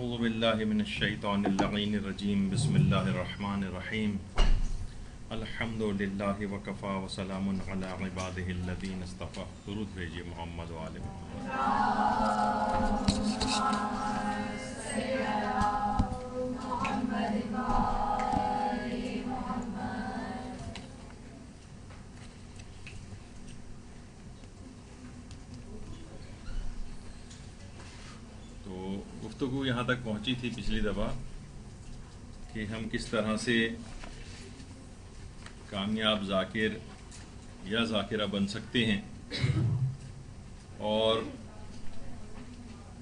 اعوذ باللہ من الشیطان اللعین الرجیم بسم اللہ الرحمن الرحیم الحمد للہ وکفا وسلام علی عبادہ الذین اصطفیٰ. درود بھیجیے محمد و آل گفتگو یہاں تک پہنچی تھی پچھلی دفعہ کہ ہم کس طرح سے کامیاب ذاکر یا ذاکرہ بن سکتے ہیں، اور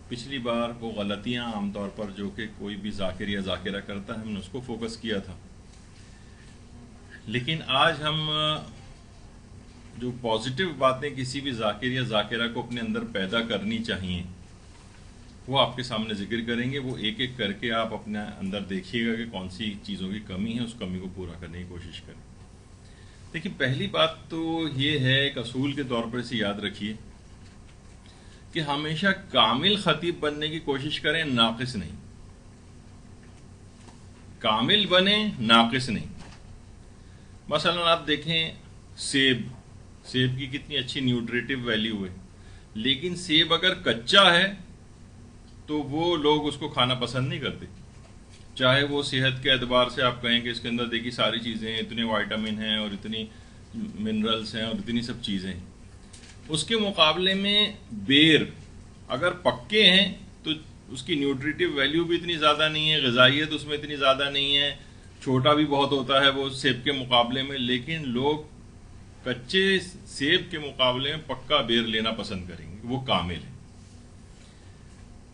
پچھلی بار وہ غلطیاں عام طور پر جو کہ کوئی بھی ذاکر یا ذاکرہ کرتا ہے ہم نے اس کو فوکس کیا تھا. لیکن آج ہم جو پازیٹیو باتیں کسی بھی ذاکر یا ذاکرہ کو اپنے اندر پیدا کرنی چاہیے وہ آپ کے سامنے ذکر کریں گے. وہ ایک ایک کر کے آپ اپنے اندر دیکھیے گا کہ کون سی چیزوں کی کمی ہے، اس کمی کو پورا کرنے کی کوشش کریں. دیکھیے، پہلی بات تو یہ ہے، ایک اصول کے طور پر اسے یاد رکھیے کہ ہمیشہ کامل خطیب بننے کی کوشش کریں، ناقص نہیں. کامل بنے، ناقص نہیں. مثلا آپ دیکھیں سیب کی کتنی اچھی نیوٹریٹو ویلیو ہے، لیکن سیب اگر کچا ہے تو وہ لوگ اس کو کھانا پسند نہیں کرتے. چاہے وہ صحت کے اعتبار سے آپ کہیں کہ اس کے اندر دیکھیے ساری چیزیں ہیں، اتنے وائٹامن ہیں اور اتنی منرلز ہیں اور اتنی سب چیزیں ہیں. اس کے مقابلے میں بیر اگر پکے ہیں تو اس کی نیوٹریٹو ویلیو بھی اتنی زیادہ نہیں ہے، غذائیت اس میں اتنی زیادہ نہیں ہے، چھوٹا بھی بہت ہوتا ہے وہ سیب کے مقابلے میں. لیکن لوگ کچے سیب کے مقابلے میں پکا بیر لینا پسند کریں گے، وہ کامل ہے.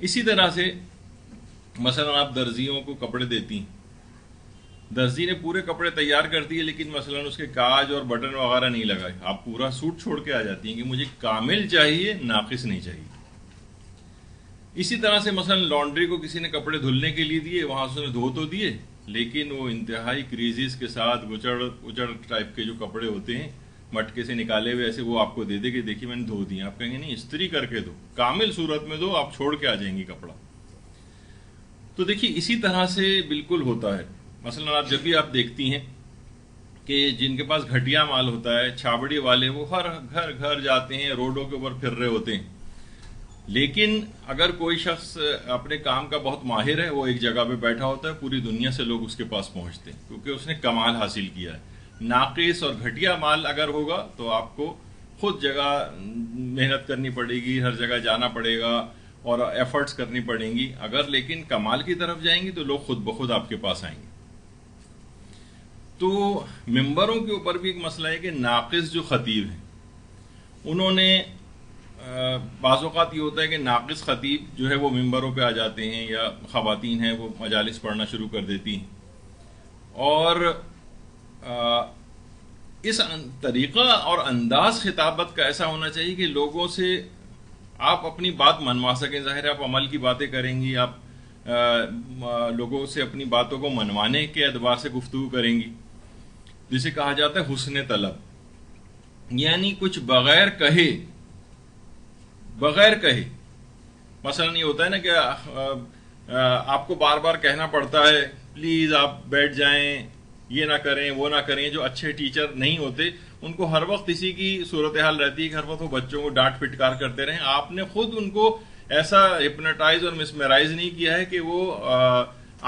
اسی طرح سے مثلا آپ درزیوں کو کپڑے دیتی ہیں، درزی نے پورے کپڑے تیار کر دیے لیکن مثلا اس کے کاج اور بٹن وغیرہ نہیں لگائے، آپ پورا سوٹ چھوڑ کے آ جاتی ہیں کہ مجھے کامل چاہیے، ناقص نہیں چاہیے. اسی طرح سے مثلا لانڈری کو کسی نے کپڑے دھلنے کے لیے دیے، وہاں سے دھو تو دیے لیکن وہ انتہائی کریزز کے ساتھ اچڑ ٹائپ کے جو کپڑے ہوتے ہیں مٹکے سے نکالے ہوئے، ایسے وہ آپ کو دے دے کہ دیکھیے میں نے دھو دیا. آپ کہیں گے نہیں، استری کر کے دو، کامل صورت میں دو، آپ چھوڑ کے آ جائیں گی کپڑا. تو دیکھیے اسی طرح سے بالکل ہوتا ہے. مثلا آپ جب بھی آپ دیکھتی ہیں کہ جن کے پاس گھٹیا مال ہوتا ہے، چھابڑی والے، وہ ہر گھر جاتے ہیں، روڈوں کے اوپر پھر رہے ہوتے ہیں. لیکن اگر کوئی شخص اپنے کام کا بہت ماہر ہے، وہ ایک جگہ پہ بیٹھا ہوتا ہے، پوری دنیا سے لوگ اس کے پاس پہنچتے ہیں کیونکہ اس نے کمال حاصل کیا ہے. ناقص اور گھٹیا مال اگر ہوگا تو آپ کو خود جگہ محنت کرنی پڑے گی، ہر جگہ جانا پڑے گا اور ایفرٹس کرنی پڑیں گی. اگر لیکن کمال کی طرف جائیں گی تو لوگ خود بخود آپ کے پاس آئیں گے. تو ممبروں کے اوپر بھی ایک مسئلہ ہے کہ ناقص جو خطیب ہیں انہوں نے بعض اوقات یہ ہوتا ہے کہ ناقص خطیب جو ہے وہ ممبروں پہ آ جاتے ہیں، یا خواتین ہیں وہ مجالس پڑھنا شروع کر دیتی ہیں، اور اس طریقہ اور انداز خطابت کا ایسا ہونا چاہیے کہ لوگوں سے آپ اپنی بات منوا سکیں. ظاہر ہے آپ عمل کی باتیں کریں گی، آپ لوگوں سے اپنی باتوں کو منوانے کے اعتبار سے گفتگو کریں گی، جسے کہا جاتا ہے حسن طلب، یعنی کچھ بغیر کہے. مثلا یہ ہوتا ہے نا کہ آپ کو بار بار کہنا پڑتا ہے پلیز آپ بیٹھ جائیں، یہ نہ کریں، وہ نہ کریں. جو اچھے ٹیچر نہیں ہوتے ان کو ہر وقت اسی کی صورتحال رہتی ہے کہ ہر وقت وہ بچوں کو ڈانٹ پھٹکار کرتے رہیں. آپ نے خود ان کو ایسا ہپنوٹائز اور مسمرائز نہیں کیا ہے کہ وہ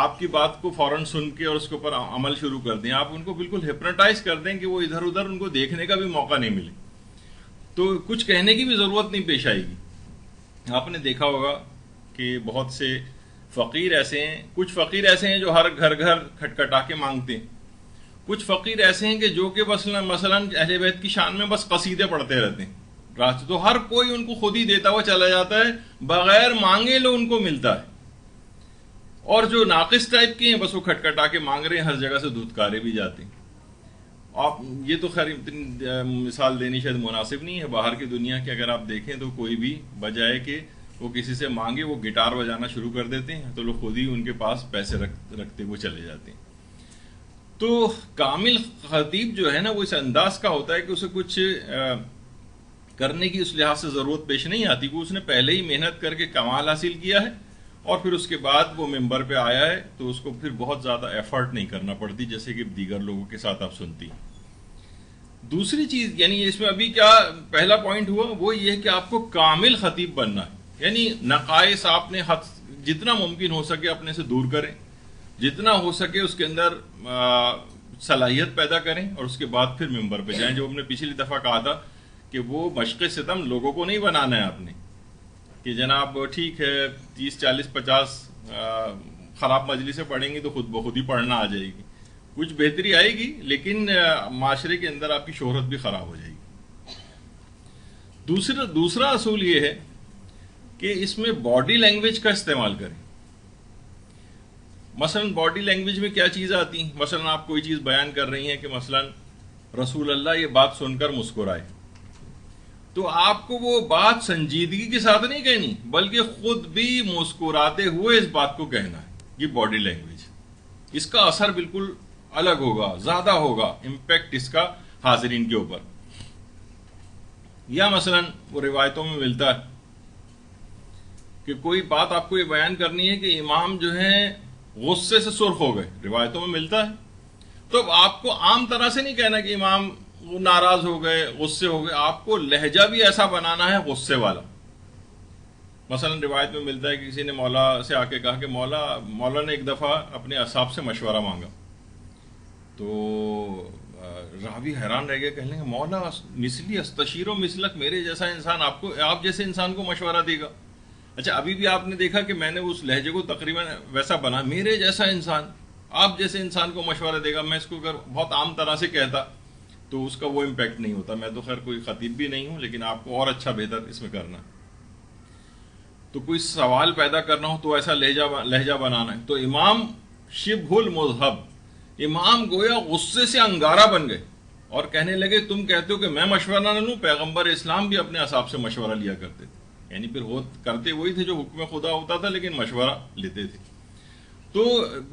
آپ کی بات کو فوراً سن کے اور اس کے اوپر عمل شروع کر دیں. آپ ان کو بالکل ہپنوٹائز کر دیں کہ وہ ادھر ادھر ان کو دیکھنے کا بھی موقع نہیں ملے، تو کچھ کہنے کی بھی ضرورت نہیں پیش آئے گی. آپ نے دیکھا ہوگا کہ بہت سے فقیر ایسے ہیں، کچھ فقیر ایسے ہیں جو ہر گھر کھٹکھٹا کے مانگتے ہیں، کچھ فقیر ایسے ہیں کہ جو کہ مثلا اہل بیت کی شان میں بس قصیدے پڑھتے رہتے ہیں رات، تو ہر کوئی ان کو خود ہی دیتا ہوا چلا جاتا ہے، بغیر مانگے لو ان کو ملتا ہے. اور جو ناقص ٹائپ کے ہیں بس وہ کھٹکھٹا کے مانگ رہے ہیں، ہر جگہ سے دھتکارے بھی جاتے ہیں. آپ یہ تو خیر اتنی مثال دینی شاید مناسب نہیں ہے. باہر کی دنیا کی اگر آپ دیکھیں تو کوئی بھی بجائے کہ وہ کسی سے مانگے وہ گٹار بجانا شروع کر دیتے ہیں، تو لوگ خود ہی ان کے پاس پیسے رکھتے وہ چلے جاتے ہیں. تو کامل خطیب جو ہے نا وہ اس انداز کا ہوتا ہے کہ اسے کچھ کرنے کی اس لحاظ سے ضرورت پیش نہیں آتی کہ اس نے پہلے ہی محنت کر کے کمال حاصل کیا ہے اور پھر اس کے بعد وہ ممبر پہ آیا ہے تو اس کو پھر بہت زیادہ ایفرٹ نہیں کرنا پڑتی جیسے کہ دیگر لوگوں کے ساتھ آپ سنتی. دوسری چیز یعنی اس میں ابھی کیا پہلا پوائنٹ ہوا وہ یہ ہے کہ آپ کو کامل خطیب بننا ہے, یعنی نقائص آپ نے جتنا ممکن ہو سکے اپنے سے دور کریں, جتنا ہو سکے اس کے اندر صلاحیت پیدا کریں اور اس کے بعد پھر ممبر پہ جائیں. جو ہم نے پچھلی دفعہ کہا تھا کہ وہ مشق ستم لوگوں کو نہیں بنانا ہے آپ نے کہ جناب ٹھیک ہے 30 40 50 خراب مجلسیں پڑھیں گی تو خود بخود ہی پڑھنا آ جائے گی, کچھ بہتری آئے گی لیکن معاشرے کے اندر آپ کی شہرت بھی خراب ہو جائے گی. دوسرا اصول یہ ہے کہ اس میں باڈی لینگویج کا استعمال کریں. مثلا باڈی لینگویج میں کیا چیزیں آتی ہیں, مثلا آپ کوئی چیز بیان کر رہی ہیں کہ مثلا رسول اللہ یہ بات سن کر مسکرائے, تو آپ کو وہ بات سنجیدگی کے ساتھ نہیں کہنی بلکہ خود بھی مسکراتے ہوئے اس بات کو کہنا ہے. یہ باڈی لینگویج, اس کا اثر بالکل الگ ہوگا, زیادہ ہوگا امپیکٹ اس کا حاضرین کے اوپر. یا مثلا وہ روایتوں میں ملتا ہے کہ کوئی بات آپ کو یہ بیان کرنی ہے کہ امام جو ہے غصے سے سرخ ہو گئے, روایتوں میں ملتا ہے. تو اب آپ کو عام طرح سے نہیں کہنا کہ امام وہ ناراض ہو گئے, غصے ہو گئے, آپ کو لہجہ بھی ایسا بنانا ہے غصے والا. مثلا روایت میں ملتا ہے کہ کسی نے مولا سے آ کے کہا کہ مولا نے ایک دفعہ اپنے اصحاب سے مشورہ مانگا, تو راوی حیران رہ گیا, کہنے لگے مولا مثلی استشیر و مثلک, میرے جیسا انسان آپ جیسے انسان کو مشورہ دے گا. اچھا ابھی بھی آپ نے دیکھا کہ میں نے اس لہجے کو تقریباً ویسا بنا, میرے جیسا انسان آپ جیسے انسان کو مشورہ دے گا. میں اس کو اگر بہت عام طرح سے کہتا تو اس کا وہ امپیکٹ نہیں ہوتا. میں تو خیر کوئی خطیب بھی نہیں ہوں, لیکن آپ کو اور اچھا بہتر اس میں کرنا. تو کوئی سوال پیدا کرنا ہو تو ایسا لہجہ بنانا ہے. تو امام شبہ المذہب, امام گویا غصے سے انگارہ بن گئے اور کہنے لگے تم کہتے ہو کہ میں مشورہ نہ لوں, پیغمبر اسلام بھی اپنے اصحاب سے مشورہ لیا کرتے تھے. یعنی پھر کرتے وہی تھے جو حکم خدا ہوتا تھا لیکن مشورہ لیتے تھے. تو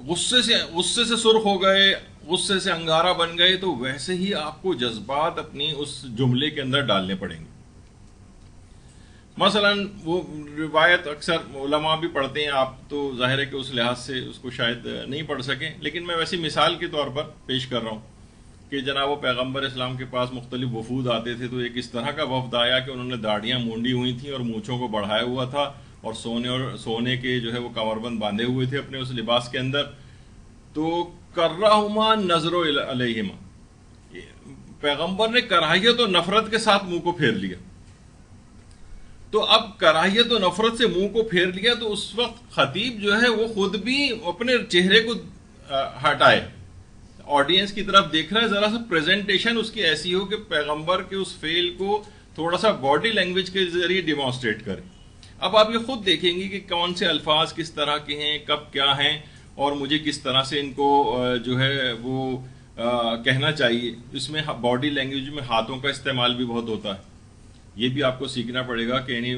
غصے سے سرخ ہو گئے, غصے سے انگارہ بن گئے. تو ویسے ہی آپ کو جذبات اپنی اس جملے کے اندر ڈالنے پڑیں گے. مثلا وہ روایت اکثر علماء بھی پڑھتے ہیں, آپ تو ظاہر ہے کہ اس لحاظ سے اس کو شاید نہیں پڑھ سکیں, لیکن میں ویسی مثال کے طور پر پیش کر رہا ہوں کہ جناب وہ پیغمبر اسلام کے پاس مختلف وفود آتے تھے. تو ایک اس طرح کا وفد آیا کہ انہوں نے داڑیاں مونڈی ہوئی تھیں اور مونچھوں کو بڑھایا ہوا تھا اور سونے کے جو ہے وہ کمربند باندھے ہوئے تھے اپنے اس لباس کے اندر. تو کرہما نظر علیہما, پیغمبر نے کراہیت و نفرت کے ساتھ منہ کو پھیر لیا. تو اب کراہیت و نفرت سے منہ کو پھیر لیا تو اس وقت خطیب جو ہے وہ خود بھی اپنے چہرے کو ہٹائے, آڈینس کی طرف دیکھ رہا ہے, ذرا سا پریزنٹیشن اس کی ایسی ہو کہ پیغمبر کے اس فعل کو تھوڑا سا باڈی لینگویج کے ذریعے ڈیمانسٹریٹ کرے. اب آپ یہ خود دیکھیں گے کہ کون سے الفاظ کس طرح کے ہیں, کب کیا ہیں, اور مجھے کس طرح سے ان کو جو ہے وہ کہنا چاہیے. اس میں باڈی لینگویج میں ہاتھوں کا استعمال بھی بہت ہوتا ہے. یہ بھی آپ کو سیکھنا پڑے گا کہ یعنی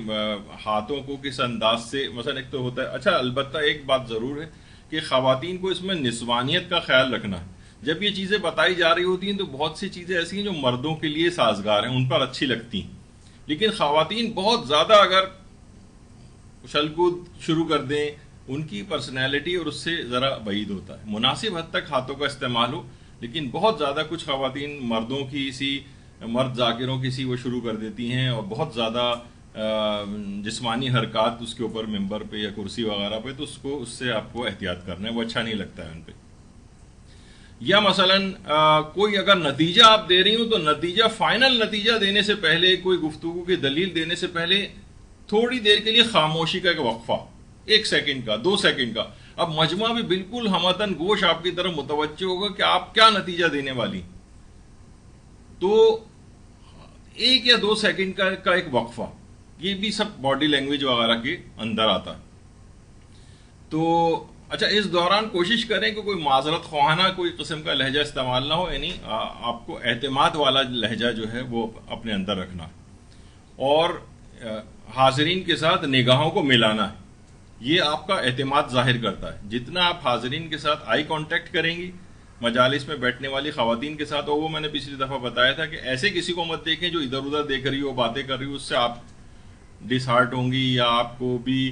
ہاتھوں کو کس انداز سے, مثلا ایک تو ہوتا ہے. اچھا البتہ ایک بات ضرور ہے کہ خواتین کو اس میں نسوانیت کا خیال رکھنا ہے. جب یہ چیزیں بتائی جا رہی ہوتی ہیں تو بہت سی چیزیں ایسی ہیں جو مردوں کے لیے سازگار ہیں, ان پر اچھی لگتی ہیں, لیکن خواتین بہت زیادہ اگر اچھل کود شروع کر دیں, ان کی پرسنالٹی اور اس سے ذرا بعید ہوتا ہے. مناسب حد تک ہاتھوں کا استعمال ہو, لیکن بہت زیادہ کچھ خواتین مردوں کی مرد ذاکروں کی وہ شروع کر دیتی ہیں اور بہت زیادہ جسمانی حرکات اس کے اوپر ممبر پہ یا کرسی وغیرہ پہ, تو اس سے آپ کو احتیاط کرنا ہے, وہ اچھا نہیں لگتا ہے ان پہ. یا مثلا کوئی اگر نتیجہ آپ دے رہی ہوں تو نتیجہ فائنل نتیجہ دینے سے پہلے, کوئی گفتگو کی دلیل دینے سے پہلے تھوڑی دیر کے لیے خاموشی کا ایک وقفہ, 1 سیکنڈ کا 2 سیکنڈ کا. اب مجمع بھی بالکل ہمتن گوش آپ کی طرف متوجہ ہوگا کہ آپ کیا نتیجہ دینے والی, تو 1 یا 2 سیکنڈ کا ایک وقفہ, یہ بھی سب باڈی لینگویج وغیرہ کے اندر آتا ہے. تو اچھا اس دوران کوشش کریں کہ کوئی معذرت خواہانہ کوئی قسم کا لہجہ استعمال نہ ہو, یعنی آپ کو اعتماد والا لہجہ جو ہے وہ اپنے اندر رکھنا اور حاضرین کے ساتھ نگاہوں کو ملانا ہے. یہ آپ کا اعتماد ظاہر کرتا ہے. جتنا آپ حاضرین کے ساتھ آئی کانٹیکٹ کریں گی مجالس میں بیٹھنے والی خواتین کے ساتھ, اور وہ میں نے پچھلی دفعہ بتایا تھا کہ ایسے کسی کو مت دیکھیں جو ادھر ادھر دیکھ رہی ہو, باتیں کر رہی ہو, اس سے آپ ڈس ہارٹ ہوں گی یا آپ کو بھی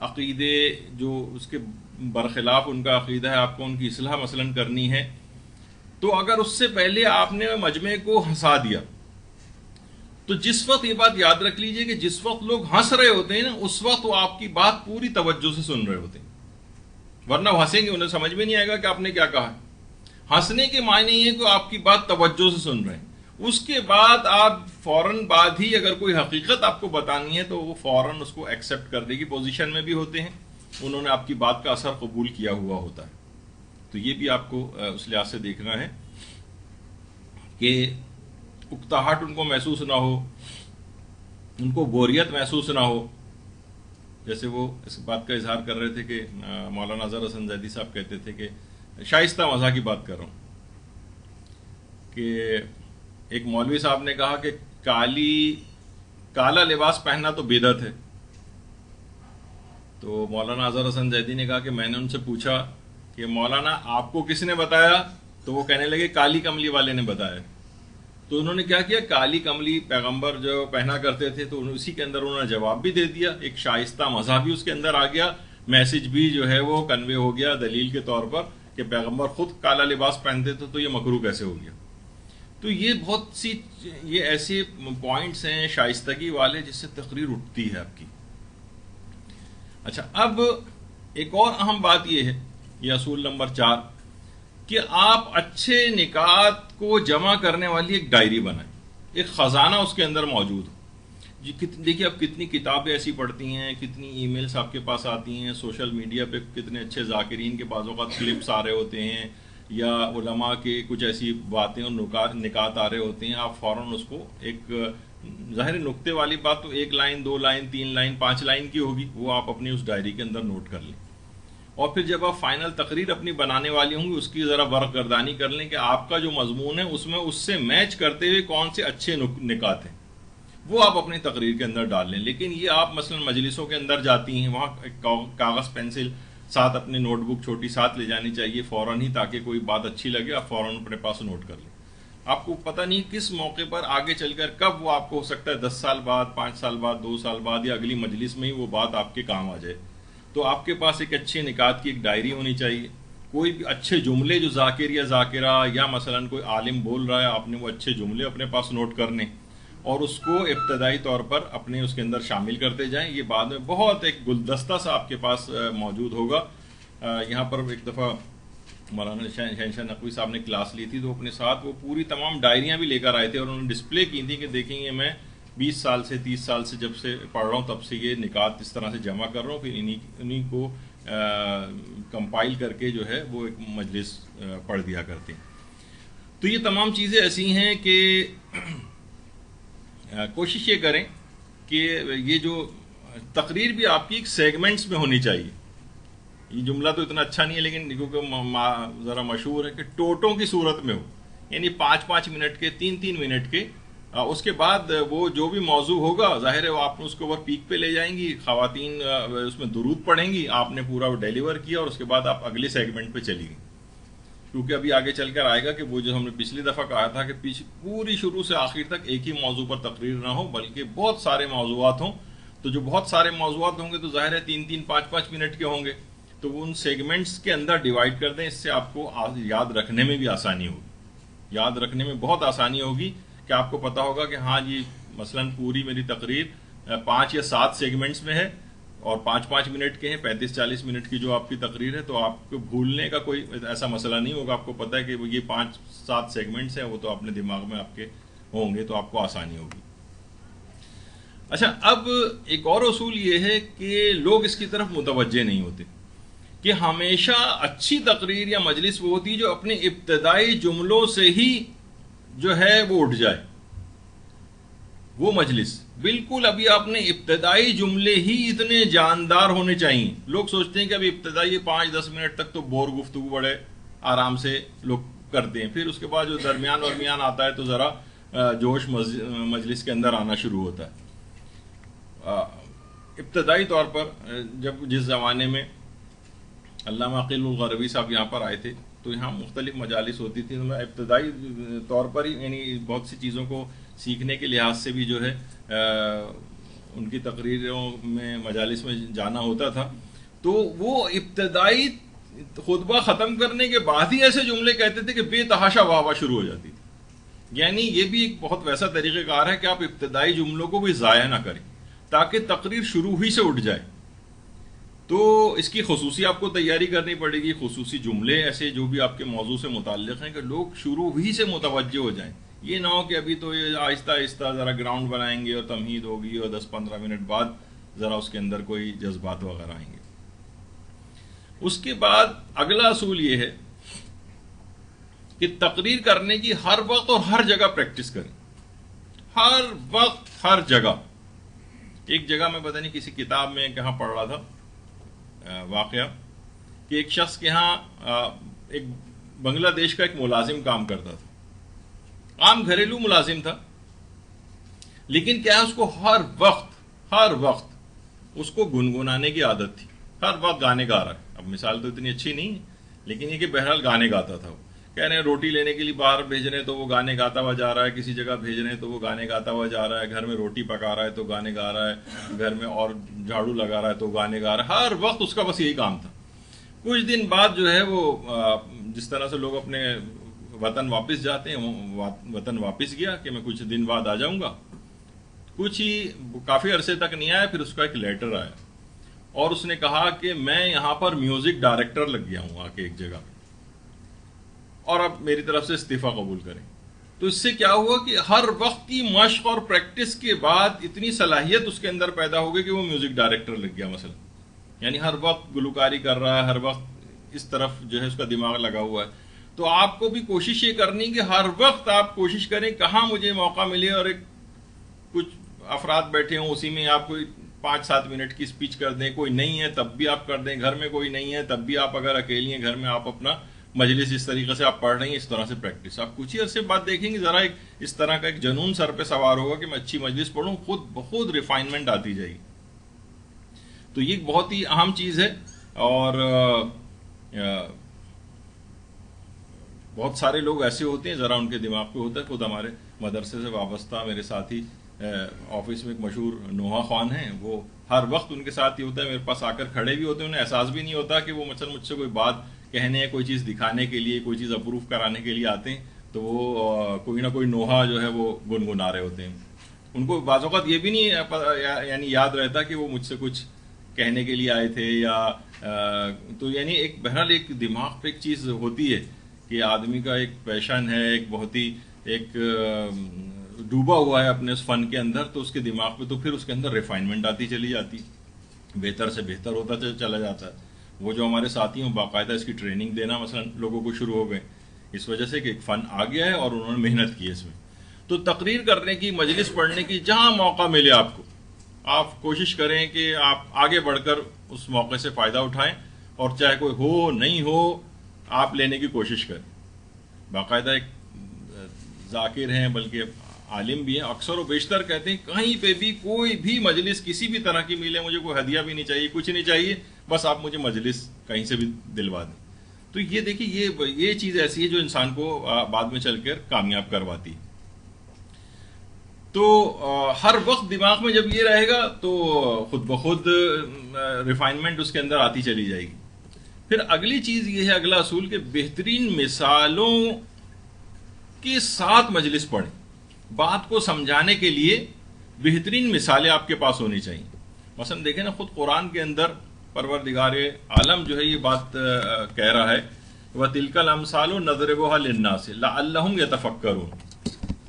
عقیدے جو اس کے برخلاف ان کا عقیدہ ہے، آپ کو ان کی اصلاح مثلاً کرنی ہے، تو اگر اس سے پہلے آپ نے مجمع کو ہنسا دیا، تو جس وقت یہ بات یاد رکھ لیجئے کہ جس وقت لوگ ہنس رہے ہوتے ہیں نا، اس وقت وہ آپ کی بات پوری توجہ سے سن رہے ہوتے ہیں، ورنہ وہ ہنسیں گے انہیں سمجھ میں نہیں آئے گا کہ آپ نے کیا کہا ہے۔ ہنسنے کے معنی یہ ہے کہ آپ کی بات توجہ سے سن رہے ہیں، اس کے بعد آپ فوراً بعد ہی اگر کوئی حقیقت آپ کو بتانی ہے تو وہ فوراً اس کو ایکسیپٹ کرنے کی پوزیشن میں بھی ہوتے ہیں، انہوں نے آپ کی بات کا اثر قبول کیا ہوا ہوتا ہے۔ تو یہ بھی آپ کو اس لحاظ سے دیکھنا ہے کہ اکتاہٹ ان کو محسوس نہ ہو، ان کو بوریت محسوس نہ ہو۔ جیسے وہ اس بات کا اظہار کر رہے تھے کہ مولانا اظہر حسن زیدی صاحب کہتے تھے کہ شائستہ مزاح کی بات کر رہا ہوں کہ ایک مولوی صاحب نے کہا کہ کالا لباس پہننا تو بدعت ہے۔ تو مولانا اظہر حسن زیدی نے کہا کہ میں نے ان سے پوچھا کہ مولانا آپ کو کس نے بتایا؟ تو وہ کہنے لگے کالی کملی والے نے بتایا۔ تو انہوں نے کیا کیا، کالی کملی پیغمبر جو پہنا کرتے تھے تو اسی کے اندر انہوں نے جواب بھی دے دیا، ایک شائستہ مزاح بھی اس کے اندر آ گیا، میسج بھی جو ہے وہ کنوے ہو گیا دلیل کے طور پر کہ پیغمبر خود کالا لباس پہنتے تھے تو یہ مکروہ کیسے ہو گیا۔ تو یہ بہت سی یہ ایسے پوائنٹس ہیں شائستگی والے جس سے تقریر اٹھتی ہے آپ کی۔ اچھا، اب ایک اور اہم بات یہ ہے، یہ اصول نمبر 4، کہ آپ اچھے نکات کو جمع کرنے والی ایک ڈائری بنائیں، ایک خزانہ اس کے اندر موجود ہو۔ دیکھیے آپ کتنی کتابیں ایسی پڑھتی ہیں، کتنی ای میلز آپ کے پاس آتی ہیں، سوشل میڈیا پہ کتنے اچھے ذاکرین کے بعض اوقات کلپس آ رہے ہوتے ہیں، یا علماء کے کچھ ایسی باتیں اور نکات آ رہے ہوتے ہیں، آپ فوراً اس کو ایک ظاہر نکتے والی بات تو 1 لائن 2 لائن 3 لائن 5 لائن کی ہوگی، وہ آپ اپنی اس ڈائری کے اندر نوٹ کر لیں، اور پھر جب آپ فائنل تقریر اپنی بنانے والی ہوں گی اس کی ذرا ورق گردانی کر لیں کہ آپ کا جو مضمون ہے اس میں اس سے میچ کرتے ہوئے کون سے اچھے نکات ہیں، وہ آپ اپنی تقریر کے اندر ڈال لیں۔ لیکن یہ آپ مثلا مجلسوں کے اندر جاتی ہیں، وہاں کاغذ پینسل ساتھ، اپنے نوٹ بک چھوٹی ساتھ لے جانی چاہیے فوراً ہی، تاکہ کوئی بات اچھی لگے آپ فوراً اپنے پاس نوٹ کر لیں۔ آپ کو پتہ نہیں کس موقع پر آگے چل کر کب وہ آپ کو ہو سکتا ہے 10 سال بعد، 5 سال بعد، 2 سال بعد، یا اگلی مجلس میں ہی وہ بات آپ کے کام آ جائے۔ تو آپ کے پاس ایک اچھے نکات کی ایک ڈائری ہونی چاہیے، کوئی بھی اچھے جملے جو ذاکر یا ذاکرہ یا مثلا کوئی عالم بول رہا ہے، آپ نے وہ اچھے جملے اپنے پاس نوٹ کرنے اور اس کو ابتدائی طور پر اپنے اس کے اندر شامل کرتے جائیں۔ یہ بعد میں بہت ایک گلدستہ سا آپ کے پاس موجود ہوگا۔ یہاں پر ایک دفعہ مولانا شہنشاہ نقوی صاحب نے کلاس لی تھی، تو اپنے ساتھ وہ پوری تمام ڈائریاں بھی لے کر آئے تھے اور انہوں نے ڈسپلے کی تھی کہ دیکھیں گے میں 20 سال سے 30 سال سے جب سے پڑھ رہا ہوں تب سے یہ نکات اس طرح سے جمع کر رہا ہوں، پھر انہی کو کمپائل کر کے جو ہے وہ ایک مجلس پڑھ دیا کرتے ہیں۔ تو یہ تمام چیزیں ایسی ہیں کہ کوشش یہ کریں کہ یہ جو تقریر بھی آپ کی ایک سیگمنٹس میں ہونی چاہیے۔ یہ جملہ تو اتنا اچھا نہیں ہے لیکن کیونکہ ذرا مشہور ہے کہ ٹوٹوں کی صورت میں ہو، یعنی 5-5 منٹ کے، 3-3 منٹ کے۔ اس کے بعد وہ جو بھی موضوع ہوگا ظاہر ہے وہ آپ اس کو اوور پیک پہ لے جائیں گی، خواتین اس میں درود پڑھیں گی، آپ نے پورا وہ ڈیلیور کیا اور اس کے بعد آپ اگلے سیگمنٹ پہ چلی گئی۔ کیونکہ ابھی آگے چل کر آئے گا کہ وہ جو ہم نے پچھلی دفعہ کہا تھا کہ پوری شروع سے آخر تک ایک ہی موضوع پر تقریر نہ ہو بلکہ بہت سارے موضوعات ہوں، تو جو بہت سارے موضوعات ہوں گے تو ظاہر ہے 3-3 5-5 منٹ کے ہوں گے، تو وہ ان سیگمنٹس کے اندر ڈیوائڈ کر دیں، اس سے آپ کو یاد رکھنے میں بھی آسانی ہوگی، یاد رکھنے میں بہت آسانی ہوگی کہ آپ کو پتا ہوگا کہ ہاں جی مثلا پوری میری تقریر 5 یا 7 سیگمنٹس میں ہے اور 5-5 منٹ کے ہیں، 35-40 منٹ کی جو آپ کی تقریر ہے، تو آپ کو بھولنے کا کوئی ایسا مسئلہ نہیں ہوگا، آپ کو پتا ہے کہ یہ 5-7 سیگمنٹس ہیں، وہ تو اپنے دماغ میں آپ کے ہوں گے تو آپ کو آسانی ہوگی۔ اچھا، اب ایک اور اصول یہ ہے کہ لوگ اس کی طرف متوجہ نہیں ہوتے کہ ہمیشہ اچھی تقریر یا مجلس وہ ہوتی ہے جو اپنے ابتدائی جملوں سے ہی جو ہے وہ اٹھ جائے۔ وہ مجلس بالکل ابھی آپ نے ابتدائی جملے ہی اتنے جاندار ہونے چاہیے۔ لوگ سوچتے ہیں کہ ابھی ابتدائی 5-10 منٹ تک تو بور گفتگو بڑے آرام سے لوگ کرتے ہیں، پھر اس کے بعد جو درمیان آتا ہے تو ذرا جوش مجلس کے اندر آنا شروع ہوتا ہے۔ ابتدائی طور پر جس زمانے میں علامہ عقیل الغروی صاحب یہاں پر آئے تھے تو یہاں مختلف مجالس ہوتی تھی، تو میں ابتدائی طور پر ہی یعنی بہت سی چیزوں کو سیکھنے کے لحاظ سے بھی جو ہے ان کی تقریروں میں مجالس میں جانا ہوتا تھا تو وہ ابتدائی خطبہ ختم کرنے کے بعد ہی ایسے جملے کہتے تھے کہ بے تحاشا واہ واہ شروع ہو جاتی تھی. یعنی یہ بھی ایک بہت ویسا طریقہ کار ہے کہ آپ ابتدائی جملوں کو بھی ضائع نہ کریں تاکہ تقریر شروع ہی سے اٹھ جائے. تو اس کی خصوصی آپ کو تیاری کرنی پڑے گی, خصوصی جملے ایسے جو بھی آپ کے موضوع سے متعلق ہیں کہ لوگ شروع ہی سے متوجہ ہو جائیں. یہ نہ ہو کہ ابھی تو یہ آہستہ آہستہ ذرا گراؤنڈ بنائیں گے اور تمہید ہوگی اور 10-15 منٹ بعد ذرا اس کے اندر کوئی جذبات وغیرہ آئیں گے. اس کے بعد اگلا اصول یہ ہے کہ تقریر کرنے کی ہر وقت اور ہر جگہ پریکٹس کریں. ہر وقت ہر جگہ. ایک جگہ میں پتہ نہیں کسی کتاب میں کہاں پڑھ رہا تھا واقعہ کہ ایک شخص کے ہاں ایک بنگلہ دیش کا ایک ملازم کام کرتا تھا, عام گھریلو ملازم تھا, لیکن کیا اس کو ہر وقت اس کو گنگنانے کی عادت تھی. ہر وقت گانے گا رہا ہے. اب مثال تو اتنی اچھی نہیں لیکن یہ کہ بہرحال گانے گاتا تھا. وہ کہہ رہے ہیں روٹی لینے کے لیے باہر بھیج رہے ہیں تو وہ گانے گاتا ہوا جا رہا ہے, کسی جگہ بھیج رہے ہیں تو وہ گانے گاتا ہوا جا رہا ہے, گھر میں روٹی پکا رہا ہے تو گانے گا رہا ہے, گھر میں اور جھاڑو لگا رہا ہے تو گانے گا رہا ہے. ہر وقت اس کا بس یہی کام تھا. کچھ دن بعد جو ہے وہ جس طرح سے لوگ اپنے وطن واپس جاتے ہیں وطن واپس گیا کہ میں کچھ دن بعد آ جاؤں گا. کچھ ہی کافی عرصے تک نہیں آیا, پھر اس کا ایک لیٹر آیا اور اس نے کہا کہ میں یہاں پر میوزک ڈائریکٹر لگ گیا ہوں آ کے ایک جگہ اور اب میری طرف سے استعفیٰ قبول کریں. تو اس سے کیا ہوا کہ ہر وقت کی مشق اور پریکٹس کے بعد اتنی صلاحیت اس کے اندر پیدا ہو گئی کہ وہ میوزک ڈائریکٹر لگ گیا مثلا. یعنی ہر وقت گلوکاری کر رہا ہے, ہر وقت اس طرف جو ہے اس کا دماغ لگا ہوا ہے. تو آپ کو بھی کوشش یہ کرنی کہ ہر وقت آپ کوشش کریں کہاں مجھے موقع ملے اور ایک کچھ افراد بیٹھے ہوں اسی میں آپ کوئی 5-7 منٹ کی اسپیچ کر دیں. کوئی نہیں ہے تب بھی آپ کر دیں, گھر میں کوئی نہیں ہے تب بھی آپ اگر اکیلی ہیں گھر میں آپ اپنا مجلس اس طریقے سے آپ پڑھ رہی ہیں اس طرح سے پریکٹس. آپ کچھ ہی عرصے بعد دیکھیں گے ذرا ایک اس طرح کا ایک جنون سر پہ سوار ہوگا کہ میں اچھی مجلس پڑھوں, خود بخود ریفائنمنٹ آتی جائے گی. تو یہ بہت ہی اہم چیز ہے. اور بہت سارے لوگ ایسے ہوتے ہیں ذرا ان کے دماغ پہ ہوتا ہے. خود ہمارے مدرسے سے وابستہ میرے ساتھی آفس میں ایک مشہور نوحہ خوان ہیں, وہ ہر وقت ان کے ساتھ ہی ہوتا ہے, میرے پاس آ کر کھڑے بھی ہوتے ہیں, انہیں احساس بھی نہیں ہوتا کہ وہ مثلا مجھ سے کوئی بات کہنے, کوئی چیز دکھانے کے لیے, کوئی چیز اپروو کرانے کے لیے آتے ہیں تو وہ کوئی نہ کوئی نوحہ جو ہے وہ گنگنا رہے ہوتے ہیں. ان کو بعض اوقات یہ بھی نہیں یعنی یاد رہتا کہ وہ مجھ سے کچھ کہنے کے لیے آئے تھے یا تو یعنی ایک بہرحال ایک دماغ پہ ایک چیز ہوتی ہے کہ آدمی کا ایک پیشن ہے, ایک بہت ہی ایک ڈوبا ہوا ہے اپنے اس فن کے اندر, تو اس کے دماغ پہ تو پھر اس کے اندر ریفائنمنٹ آتی چلی جاتی, بہتر سے بہتر ہوتا چلا جاتا ہے. وہ جو ہمارے ساتھی ہیں باقاعدہ اس کی ٹریننگ دینا مثلا لوگوں کو شروع ہو گئے اس وجہ سے کہ ایک فن آ گیا ہے اور انہوں نے محنت کی ہے اس میں. تو تقریر کرنے کی, مجلس پڑھنے کی جہاں موقع ملے آپ کو, آپ کوشش کریں کہ آپ آگے بڑھ کر اس موقع سے فائدہ اٹھائیں اور چاہے کوئی ہو نہیں ہو آپ لینے کی کوشش کریں. باقاعدہ ایک ذاکر ہیں بلکہ عالم بھی ہیں, اکثر و بیشتر کہتے ہیں کہیں پہ بھی کوئی بھی مجلس کسی بھی طرح کی ملے, مجھے کوئی ہدیہ بھی نہیں چاہیے, کچھ نہیں چاہیے, بس آپ مجھے مجلس کہیں سے بھی دلوا دیں. تو یہ دیکھیے یہ چیز ایسی ہے جو انسان کو بعد میں چل کر کامیاب کرواتی. تو ہر وقت دماغ میں جب یہ رہے گا تو خود بخود ریفائنمنٹ اس کے اندر آتی چلی جائے گی. پھر اگلی چیز یہ ہے, اگلا اصول کہ بہترین مثالوں کے ساتھ مجلس پڑھیں. بات کو سمجھانے کے لیے بہترین مثالیں آپ کے پاس ہونی چاہیے. مثلا دیکھیں نا, خود قرآن کے اندر پروردگار عالم جو ہے یہ بات کہہ رہا ہے وَتِلْكَ الْأَمْثَالُ نَضْرِبُهَا لِلنَّاسِ لَعَلَّهُمْ يَتَفَكَّرُونَ.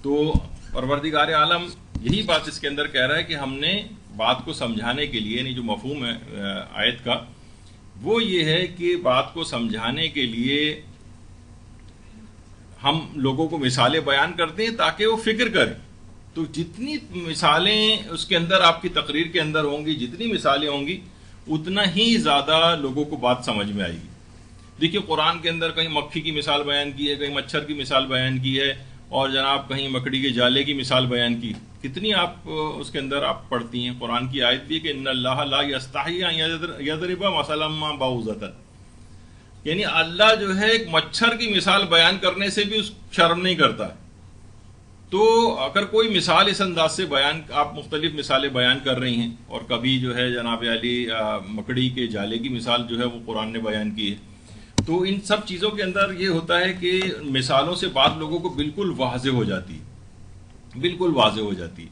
تو پروردگار عالم یہی بات اس کے اندر کہہ رہا ہے کہ ہم نے بات کو سمجھانے کے لیے, یعنی جو مفہوم ہے آیت کا وہ یہ ہے کہ بات کو سمجھانے کے لیے ہم لوگوں کو مثالیں بیان کرتے ہیں تاکہ وہ فکر کریں. تو جتنی مثالیں اس کے اندر آپ کی تقریر کے اندر ہوں گی, جتنی مثالیں ہوں گی اتنا ہی زیادہ لوگوں کو بات سمجھ میں آئے گی. دیکھیے قرآن کے اندر کہیں مکھی کی مثال بیان کی ہے, کہیں مچھر کی مثال بیان کی ہے, اور جناب کہیں مکڑی کے جالے کی مثال بیان کی. کتنی آپ اس کے اندر آپ پڑھتی ہیں. قرآن کی آیت بھی کہ ان اللہ لا یستحی ان یضرب مثلا ما بعوضۃ, یعنی اللہ جو ہے ایک مچھر کی مثال بیان کرنے سے بھی اس شرم نہیں کرتا ہے. تو اگر کوئی مثال اس انداز سے بیان، آپ مختلف مثالیں بیان کر رہی ہیں، اور کبھی جو ہے جناب علی مکڑی کے جالے کی مثال جو ہے وہ قرآن نے بیان کی ہے، تو ان سب چیزوں کے اندر یہ ہوتا ہے کہ مثالوں سے بات لوگوں کو بالکل واضح ہو جاتی ہے، بالکل واضح ہو جاتی ہے۔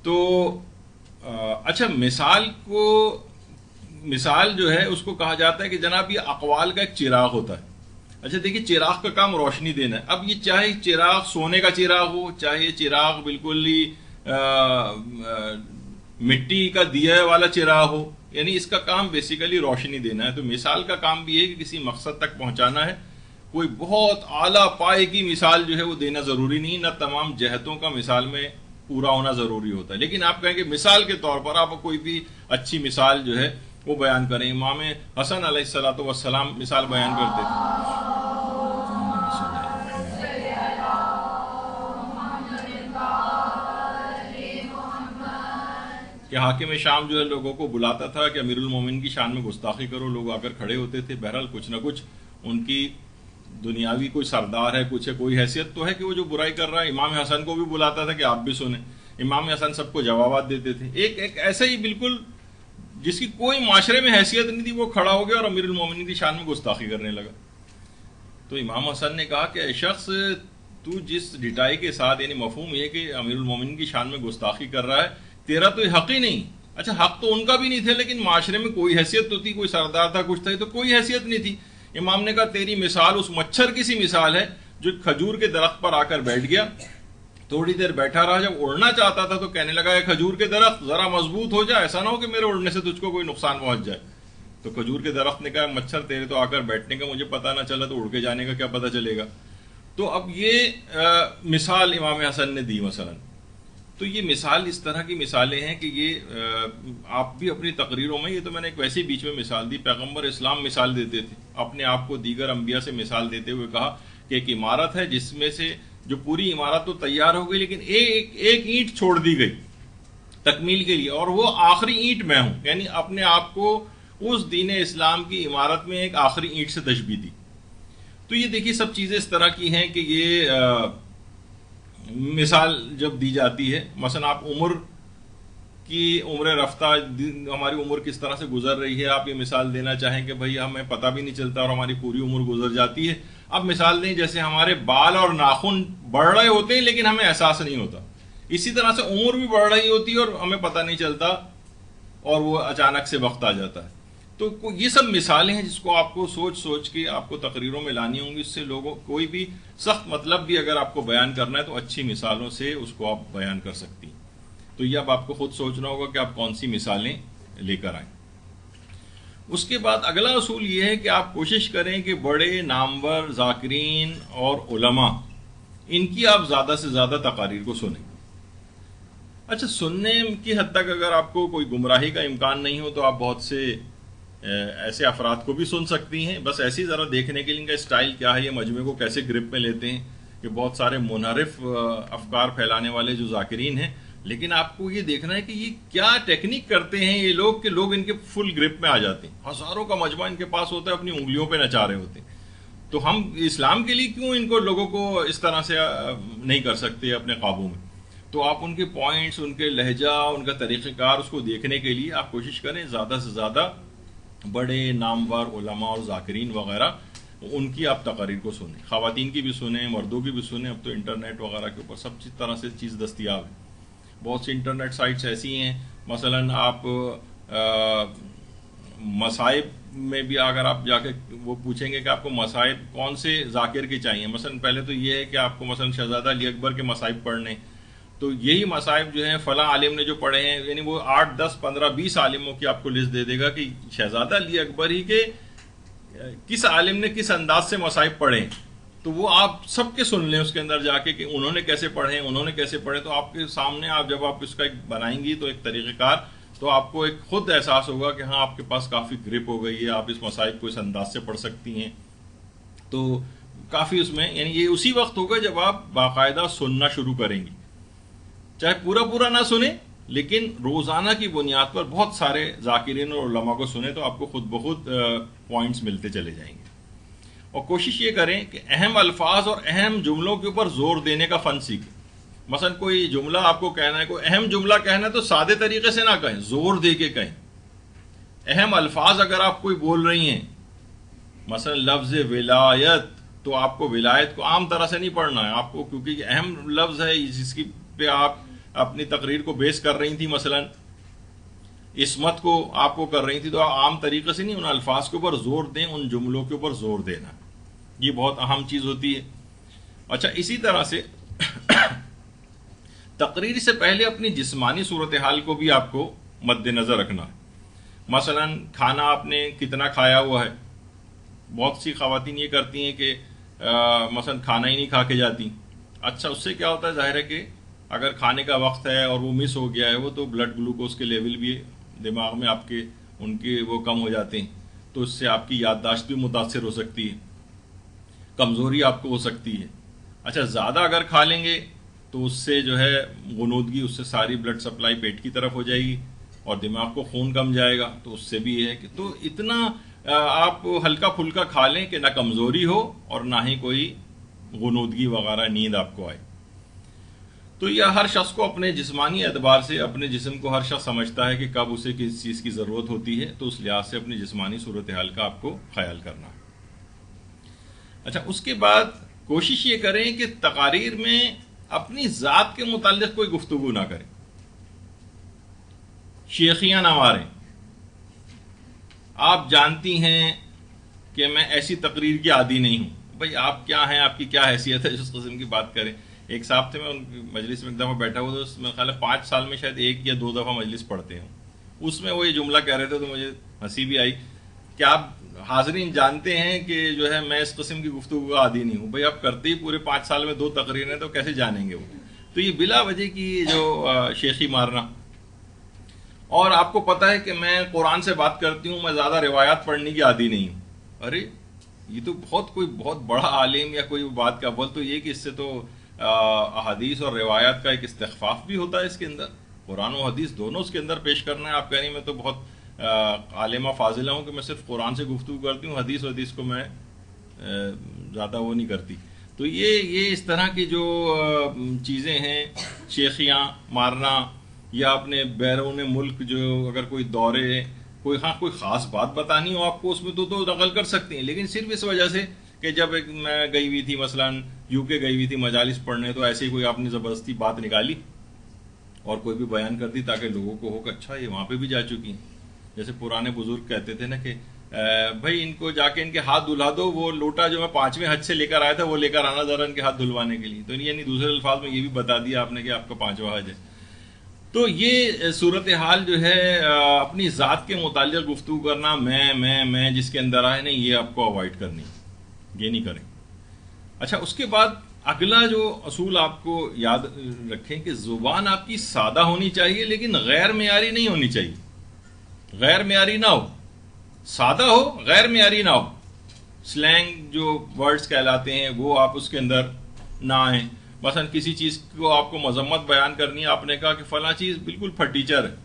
تو اچھا، مثال جو ہے اس کو کہا جاتا ہے کہ جناب یہ اقوال کا ایک چراغ ہوتا ہے۔ اچھا دیکھیے، چراغ کا کام روشنی دینا ہے۔ اب یہ چاہے چراغ سونے کا چراغ ہو، چاہے چراغ بالکل ہی مٹی کا دیا والا چراغ ہو، یعنی اس کا کام بیسیکلی روشنی دینا ہے۔ تو مثال کا کام بھی ہے کہ کسی مقصد تک پہنچانا ہے۔ کوئی بہت اعلیٰ پائے کی مثال جو ہے وہ دینا ضروری نہیں، نہ تمام جہتوں کا مثال میں پورا ہونا ضروری ہوتا ہے، لیکن آپ کہیں کہ مثال کے طور پر آپ کوئی بھی اچھی مثال جو ہے وہ بیان کریں۔ امام حسن علیہ السلام مثال بیان کرتے تھے کہ حاکم شام جو ہے لوگوں کو بلاتا تھا کہ امیر المومنین کی شان میں گستاخی کرو، لوگ آ کر کھڑے ہوتے تھے۔ بہرحال کچھ نہ کچھ ان کی دنیاوی کوئی سردار ہے، کچھ ہے، کوئی حیثیت تو ہے کہ وہ جو برائی کر رہا ہے۔ امام حسن کو بھی بلاتا تھا کہ آپ بھی سنیں، امام حسن سب کو جوابات دیتے تھے۔ ایک ایسا ہی بالکل جس کی کوئی معاشرے میں حیثیت نہیں تھی، وہ کھڑا ہو گیا اور امیر المومنین کی شان میں گستاخی کرنے لگا۔ تو امام حسن نے کہا کہ اے شخص، تو جس ڈٹائی کے ساتھ، یعنی مفہوم یہ کہ امیر المومنین کی شان میں گستاخی کر رہا ہے، تیرا تو حق ہی نہیں۔ اچھا، حق تو ان کا بھی نہیں تھے، لیکن معاشرے میں کوئی حیثیت تو تھی، کوئی سردار تھا، کچھ تھا، تو کوئی حیثیت نہیں تھی۔ امام نے کہا تیری مثال اس مچھر کی سی مثال ہے جو کھجور کے درخت پر آ کر بیٹھ گیا، تھوڑی دیر بیٹھا رہا، جب اڑنا چاہتا تھا تو کہنے لگا اے کھجور کے درخت ذرا مضبوط ہو جائے، ایسا نہ ہو کہ میرے اڑنے سے تجھ کو کوئی نقصان پہنچ جائے۔ تو کھجور کے درخت نے کہا مچھر تیرے تو آ کر بیٹھنے کا مجھے پتہ نہ چلا، تو اڑ کے جانے کا کیا پتہ چلے گا۔ تو اب یہ مثال امام حسن نے دی مثلا۔ تو یہ مثال، اس طرح کی مثالیں ہیں کہ یہ آپ بھی اپنی تقریروں میں، یہ تو میں نے ایک ویسے بیچ میں مثال دی، پیغمبر اسلام مثال دیتے تھے، اپنے آپ کو دیگر انبیاء سے مثال دیتے ہوئے کہا کہ ایک عمارت ہے جس میں سے جو پوری عمارت تو تیار ہو گئی، لیکن ایک اینٹ چھوڑ دی گئی تکمیل کے لیے، اور وہ آخری اینٹ میں ہوں، یعنی اپنے آپ کو اس دین اسلام کی عمارت میں ایک آخری اینٹ سے تشبیہ دی۔ تو یہ دیکھیے سب چیزیں اس طرح کی ہیں کہ یہ مثال جب دی جاتی ہے، مثلا آپ عمر رفتہ، ہماری عمر کس طرح سے گزر رہی ہے، آپ یہ مثال دینا چاہیں کہ بھئی ہمیں پتہ بھی نہیں چلتا اور ہماری پوری عمر گزر جاتی ہے۔ اب مثال دیں جیسے ہمارے بال اور ناخن بڑھ رہے ہوتے ہیں لیکن ہمیں احساس نہیں ہوتا، اسی طرح سے عمر بھی بڑھ رہی ہوتی ہے اور ہمیں پتہ نہیں چلتا، اور وہ اچانک سے وقت آ جاتا ہے۔ تو یہ سب مثالیں ہیں جس کو آپ کو سوچ کے آپ کو تقریروں میں لانی ہوں گی، اس سے لوگوں کوئی بھی سخت مطلب بھی اگر آپ کو بیان کرنا ہے تو اچھی مثالوں سے اس کو آپ بیان کر سکتی ہیں۔ تو یہ اب آپ کو خود سوچنا ہوگا کہ آپ کون سی مثالیں لے کر آئیں۔ اس کے بعد اگلا اصول یہ ہے کہ آپ کوشش کریں کہ بڑے نامور ذاکرین اور علماء، ان کی آپ زیادہ سے زیادہ تقاریر کو سنیں۔ اچھا، سننے کی حد تک اگر آپ کو کوئی گمراہی کا امکان نہیں ہو تو آپ بہت سے ایسے افراد کو بھی سن سکتی ہیں، بس ایسی ذرا دیکھنے کے لیے ان کا اسٹائل کیا ہے، یہ مجموعے کو کیسے گرپ میں لیتے ہیں، کہ بہت سارے منحرف افکار پھیلانے والے جو ذاکرین ہیں، لیکن آپ کو یہ دیکھنا ہے کہ یہ کیا ٹیکنیک کرتے ہیں یہ لوگ کہ لوگ ان کے فل گرپ میں آ جاتے ہیں، ہزاروں کا مجموعہ ان کے پاس ہوتا ہے، اپنی انگلیوں پہ نچا رہے ہوتے ہیں۔ تو ہم اسلام کے لیے کیوں ان کو لوگوں کو اس طرح سے نہیں کر سکتے اپنے قابو میں؟ تو آپ ان کے پوائنٹس، ان کے لہجہ، ان کا طریقہ کار، اس کو دیکھنے کے لیے آپ کوشش کریں زیادہ سے زیادہ بڑے نامور علماء اور ذاکرین وغیرہ ان کی آپ تقاریر کو سنیں، خواتین کی بھی سنیں، مردوں کی بھی سنیں۔ اب تو انٹرنیٹ وغیرہ کے اوپر سب طرح سے چیز دستیاب ہے، بہت سی انٹرنیٹ سائٹس ایسی ہیں، مثلا آپ مصائب میں بھی اگر آپ جا کے وہ پوچھیں گے کہ آپ کو مصائب کون سے ذاکر کے چاہیے، مثلا پہلے تو یہ ہے کہ آپ کو مثلا شہزادہ علی اکبر کے مصائب پڑھنے، تو یہی مصائب جو ہیں فلاں عالم نے جو پڑھے ہیں، یعنی وہ 8 10 15 20 عالموں کی آپ کو لسٹ دے دے گا کہ شہزادہ علی اکبر ہی کے کس عالم نے کس انداز سے مصائب پڑھے ہیں، تو وہ آپ سب کے سن لیں اس کے اندر جا کے کہ انہوں نے کیسے پڑھے، انہوں نے کیسے پڑھے۔ تو آپ کے سامنے آپ جب آپ اس کا ایک بنائیں گی تو ایک طریقہ کار، تو آپ کو ایک خود احساس ہوگا کہ ہاں آپ کے پاس کافی گرپ ہو گئی ہے، آپ اس مصائب کو اس انداز سے پڑھ سکتی ہیں۔ تو کافی اس میں، یعنی یہ اسی وقت ہوگا جب آپ باقاعدہ سننا شروع کریں گی، چاہے پورا نہ سنیں لیکن روزانہ کی بنیاد پر بہت سارے ذاکرین اور علماء کو سنیں، تو آپ کو خود بخود پوائنٹس ملتے چلے جائیں گے۔ اور کوشش یہ کریں کہ اہم الفاظ اور اہم جملوں کے اوپر زور دینے کا فن سیکھیں. مثلا کوئی جملہ آپ کو کہنا ہے، کوئی اہم جملہ کہنا ہے تو سادے طریقے سے نہ کہیں، زور دے کے کہیں. اہم الفاظ اگر آپ کوئی بول رہی ہیں، مثلا لفظ ولایت، تو آپ کو ولایت کو عام طرح سے نہیں پڑھنا ہے آپ کو، کیونکہ اہم لفظ ہے جس کی پہ آپ اپنی تقریر کو بیس کر رہی تھی. مثلا عصمت کو آپ کو کر رہی تھی، تو آپ عام طریقے سے نہیں، ان الفاظ کے اوپر زور دیں، ان جملوں کے اوپر زور دینا، یہ بہت اہم چیز ہوتی ہے. اچھا، اسی طرح سے تقریر سے پہلے اپنی جسمانی صورتحال کو بھی آپ کو مد نظر رکھنا ہے. مثلا کھانا آپ نے کتنا کھایا ہوا ہے. بہت سی خواتین یہ کرتی ہیں کہ مثلا کھانا ہی نہیں کھا کے جاتی. اچھا، اس سے کیا ہوتا ہے، ظاہر ہے کہ اگر کھانے کا وقت ہے اور وہ مس ہو گیا ہے وہ، تو بلڈ گلوکوز کے لیول بھی دماغ میں آپ کے ان کے وہ کم ہو جاتے ہیں، تو اس سے آپ کی یادداشت بھی متاثر ہو سکتی ہے، کمزوری آپ کو ہو سکتی ہے. اچھا، زیادہ اگر کھا لیں گے تو اس سے جو ہے غنودگی، اس سے ساری بلڈ سپلائی پیٹ کی طرف ہو جائے گی اور دماغ کو خون کم جائے گا، تو اس سے بھی یہ ہے کہ تو اتنا آپ ہلکا پھلکا کھا لیں کہ نہ کمزوری ہو اور نہ ہی کوئی غنودگی وغیرہ نیند آپ کو آئے. تو یہ ہر شخص کو اپنے جسمانی اعتبار سے، اپنے جسم کو ہر شخص سمجھتا ہے کہ کب اسے کس چیز کی ضرورت ہوتی ہے، تو اس لحاظ سے اپنی جسمانی صورتحال کا آپ کو خیال کرنا ہے. اچھا، اس کے بعد کوشش یہ کریں کہ تقاریر میں اپنی ذات کے متعلق کوئی گفتگو نہ کریں، شیخیاں نہ ماریں. آپ جانتی ہیں کہ میں ایسی تقریر کی عادی نہیں ہوں. بھئی آپ کیا ہیں، آپ کی کیا حیثیت ہے اس قسم کی بات کریں. ایک صاحب تھے، میں ان کی مجلس میں ایک دفعہ بیٹھا ہوا تھا، میرے خیال ہے 5 سال میں شاید 1 یا 2 دفعہ مجلس پڑھتے ہوں. اس میں وہ یہ جملہ کہہ رہے تھے تو مجھے ہنسی بھی آئی کہ آپ حاضرین جانتے ہیں کہ جو ہے میں اس قسم کی گفتگو کا عادی نہیں ہوں. بھئی آپ کرتے ہی پورے 5 سال میں 2 تقریریں تو کیسے جانیں گے وہ. تو یہ بلا وجہ کی جو شیخی مارنا. اور آپ کو پتہ ہے کہ میں قرآن سے بات کرتی ہوں، میں زیادہ روایات پڑھنے کی عادی نہیں ہوں. ارے یہ تو کوئی بہت بڑا عالم یا کوئی بات کا بول، تو یہ کہ اس سے تو احادیث اور روایات کا ایک استخفاف بھی ہوتا ہے اس کے اندر. قرآن و حدیث دونوں اس کے اندر پیش کرنا ہے. آپ کہہ رہی ہیں میں تو بہت عالمہ فاضلہ ہوں کہ میں صرف قرآن سے گفتگو کرتی ہوں، حدیث کو میں زیادہ وہ نہیں کرتی. تو یہ اس طرح کی جو چیزیں ہیں، شیخیاں مارنا یا اپنے بیرون ملک جو اگر کوئی دورے، کوئی خاص بات بتانی ہو آپ کو، اس میں تو نقل کر سکتی ہیں، لیکن صرف اس وجہ سے کہ جب میں گئی ہوئی تھی مثلا UK گئی ہوئی تھی مجالس پڑھنے، تو ایسے ہی کوئی آپ نے زبردستی بات نکالی اور کوئی بھی بیان کر دی تاکہ لوگوں کو ہو کہ اچھا یہ وہاں پہ بھی جا چکی ہیں. جیسے پرانے بزرگ کہتے تھے نا کہ بھائی ان کو جا کے ان کے ہاتھ دھلا دو، وہ لوٹا جو میں 5ویں حج سے لے کر آیا تھا وہ لے کر آنا ذرا ان کے ہاتھ دھلوانے کے لیے. تو یعنی دوسرے الفاظ میں یہ بھی بتا دیا آپ نے کہ آپ کا 5واں حج ہے. تو یہ صورتحال جو ہے اپنی ذات کے متعلق گفتگو کرنا، میں جس کے اندر آئے نہیں، یہ آپ کو اوائڈ کرنی، یہ نہیں کریں. اچھا، اس کے بعد اگلا جو اصول آپ کو یاد رکھیں کہ زبان آپ کی سادہ ہونی چاہیے لیکن غیر معیاری نہیں ہونی چاہیے. غیر معیاری نہ ہو، سادہ ہو، غیر معیاری نہ ہو. سلینگ جو ورڈز کہلاتے ہیں وہ آپ اس کے اندر نہ آئیں. مثلا کسی چیز کو آپ کو مذمت بیان کرنی ہے، آپ نے کہا کہ فلاں چیز بالکل پھٹیچر ہے.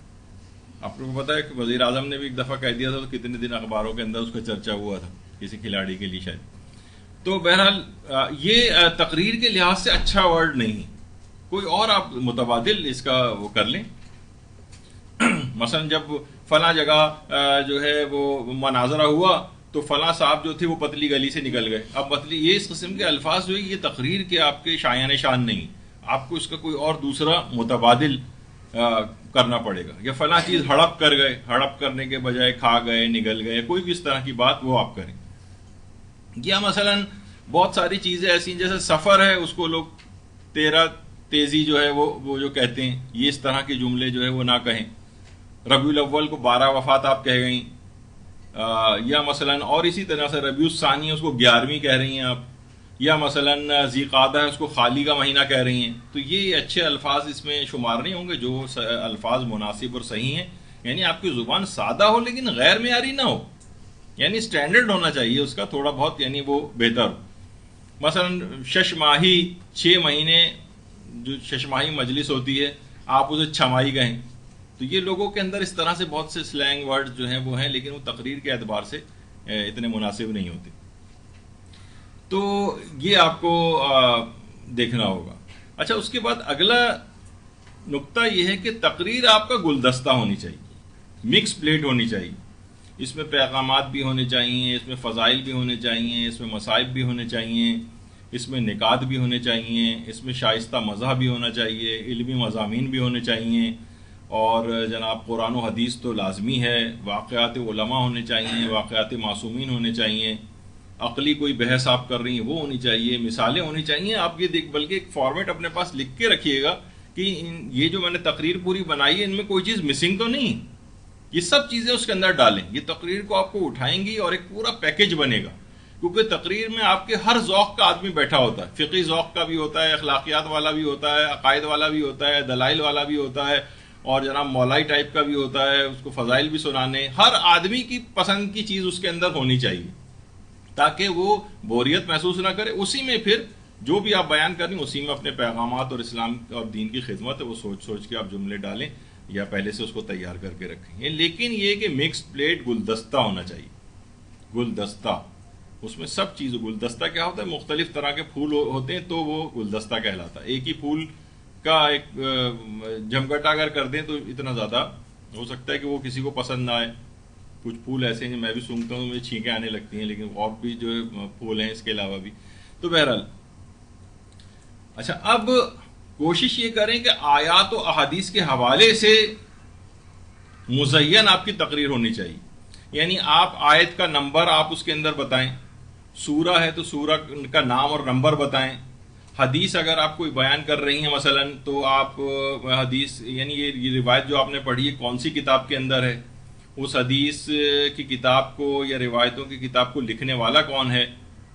آپ کو پتا ہے کہ وزیر اعظم نے بھی ایک دفعہ کہہ دیا تھا، تو کتنے دن اخباروں کے اندر اس کا چرچا ہوا تھا کسی کھلاڑی کے لیے شاید. تو بہرحال یہ تقریر کے لحاظ سے اچھا ورڈ نہیں. کوئی اور آپ متبادل اس کا وہ کر لیں. مثلا جب فلاں جگہ جو ہے وہ مناظرہ ہوا تو فلاں صاحب جو تھے وہ پتلی گلی سے نکل گئے. اب یہ اس قسم کے الفاظ جو ہے یہ تقریر کے آپ کے شایان شان نہیں، آپ کو اس کا کوئی اور دوسرا متبادل کرنا پڑے گا. یا فلاں چیز ہڑپ کر گئے، ہڑپ کرنے کے بجائے کھا گئے، نگل گئے، کوئی بھی اس طرح کی بات وہ آپ کریں. یا مثلا بہت ساری چیزیں ایسی ہیں جیسے سفر ہے، اس کو لوگ تیزی جو ہے وہ جو کہتے ہیں، یہ اس طرح کے جملے جو ہے وہ نہ کہیں. ربیع الاول کو 12 وفات آپ کہہ گئیں. یا مثلا اور اسی طرح سے ربیع الثانی ہے، اس کو 11ویں کہہ رہی ہیں آپ. یا مثلا ذی قعدہ ہے، اس کو خالی کا مہینہ کہہ رہی ہیں. تو یہ اچھے الفاظ اس میں شمار نہیں ہوں گے جو الفاظ مناسب اور صحیح ہیں. یعنی آپ کی زبان سادہ ہو لیکن غیر معیاری نہ ہو، یعنی سٹینڈرڈ ہونا چاہیے اس کا تھوڑا بہت، یعنی وہ بہتر ہو. مثلا 6 ماہی، 6 مہینے جو 6 ماہی مجلس ہوتی ہے آپ اسے 6 ماہی کہیں. تو یہ لوگوں کے اندر اس طرح سے بہت سے سلینگ ورڈ جو ہیں وہ ہیں، لیکن وہ تقریر کے اعتبار سے اتنے مناسب نہیں ہوتے. تو یہ آپ کو دیکھنا ہوگا. اچھا اس کے بعد اگلا نقطہ یہ ہے کہ تقریر آپ کا گلدستہ ہونی چاہیے, مکس پلیٹ ہونی چاہیے. اس میں پیغامات بھی ہونے چاہیے, اس میں فضائل بھی ہونے چاہیے, اس میں مصائب بھی ہونے چاہیے, اس میں نکات بھی ہونے چاہیے, اس میں شائستہ مزاح بھی ہونا چاہیے, علمی مضامین بھی ہونے چاہیے, اور جناب قرآن و حدیث تو لازمی ہے, واقعات علماء ہونے چاہیے, واقعات معصومین ہونے چاہیے, عقلی کوئی بحث آپ کر رہی ہیں وہ ہونی چاہیے, مثالیں ہونی چاہیے. آپ یہ بلکہ ایک فارمیٹ اپنے پاس لکھ کے رکھیے گا کہ یہ جو میں نے تقریر پوری بنائی ہے ان میں کوئی چیز مسنگ تو نہیں. یہ سب چیزیں اس کے اندر ڈالیں. یہ تقریر کو آپ کو اٹھائیں گی اور ایک پورا پیکج بنے گا, کیونکہ تقریر میں آپ کے ہر ذوق کا آدمی بیٹھا ہوتا ہے. فقہی ذوق کا بھی ہوتا ہے, اخلاقیات والا بھی ہوتا ہے, عقائد والا بھی ہوتا ہے, دلائل والا بھی ہوتا ہے, اور جناب مولائی ٹائپ کا بھی ہوتا ہے, اس کو فضائل بھی سنانے. ہر آدمی کی پسند کی چیز اس کے اندر ہونی چاہیے تاکہ وہ بوریت محسوس نہ کرے. اسی میں پھر جو بھی آپ بیان کریں اسی میں اپنے پیغامات اور اسلام اور دین کی خدمت ہے وہ سوچ سوچ کے آپ جملے ڈالیں یا پہلے سے اس کو تیار کر کے رکھیں. لیکن یہ کہ مکس پلیٹ گلدستہ ہونا چاہیے. گلدستہ اس میں سب چیز. گلدستہ کیا ہوتا ہے؟ مختلف طرح کے پھول ہوتے ہیں تو وہ گلدستہ کہلاتا ہے. ایک ہی پھول کا ایک جھمگٹا اگر کر دیں تو اتنا زیادہ ہو سکتا ہے کہ وہ کسی کو پسند نہ آئے. کچھ پھول ایسے ہیں میں بھی سونگتا ہوں مجھے چھینکیں آنے لگتی ہیں, لیکن اور بھی جو پھول ہیں اس کے علاوہ بھی. تو بہرحال اچھا اب کوشش یہ کریں کہ آیات و احادیث کے حوالے سے مزین آپ کی تقریر ہونی چاہیے. یعنی آپ آیت کا نمبر آپ اس کے اندر بتائیں, سورہ ہے تو سورہ کا نام اور نمبر بتائیں. حدیث اگر آپ کوئی بیان کر رہی ہیں مثلا تو آپ حدیث یعنی یہ روایت جو آپ نے پڑھی ہے کون سی کتاب کے اندر ہے, اس حدیث کی کتاب کو یا روایتوں کی کتاب کو لکھنے والا کون ہے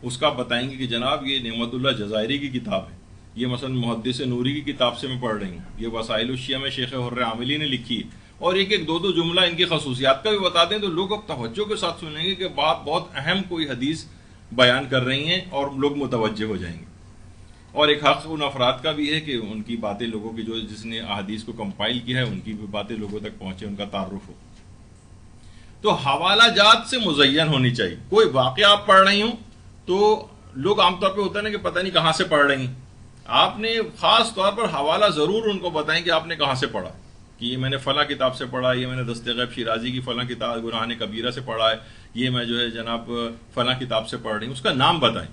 اس کا بتائیں گے کہ جناب یہ نعمت اللہ جزائری کی کتاب ہے, یہ مثلا محدث نوری کی کتاب سے میں پڑھ رہی ہوں, یہ وسائل الشیعہ میں شیخ حر عاملی نے لکھی ہے. اور ایک ایک دو دو جملہ ان کی خصوصیات کا بھی بتا دیں تو لوگ اب توجہ کے ساتھ سنیں گے کہ بہت اہم کوئی حدیث بیان کر رہی ہیں اور لوگ متوجہ ہو جائیں گے. اور ایک حق ان افراد کا بھی ہے کہ ان کی باتیں لوگوں کی جو جس نے احادیث کو کمپائل کیا ہے ان کی بھی باتیں لوگوں تک پہنچے, ان کا تعارف ہو. تو حوالہ جات سے مزین ہونی چاہیے. کوئی واقعہ آپ پڑھ رہی ہوں تو لوگ عام طور پہ ہوتا ہے نا کہ پتہ نہیں کہاں سے پڑھ رہی ہیں, آپ نے خاص طور پر حوالہ ضرور ان کو بتائیں کہ آپ نے کہاں سے پڑھا, کہ یہ میں نے فلاں کتاب سے پڑھا, یہ میں نے دست غیب شیرازی کی فلاں کتاب گناہ کبیرہ سے پڑھا ہے, یہ میں جو ہے جناب فلاں کتاب سے پڑھ رہی ہوں, اس کا نام بتائیں.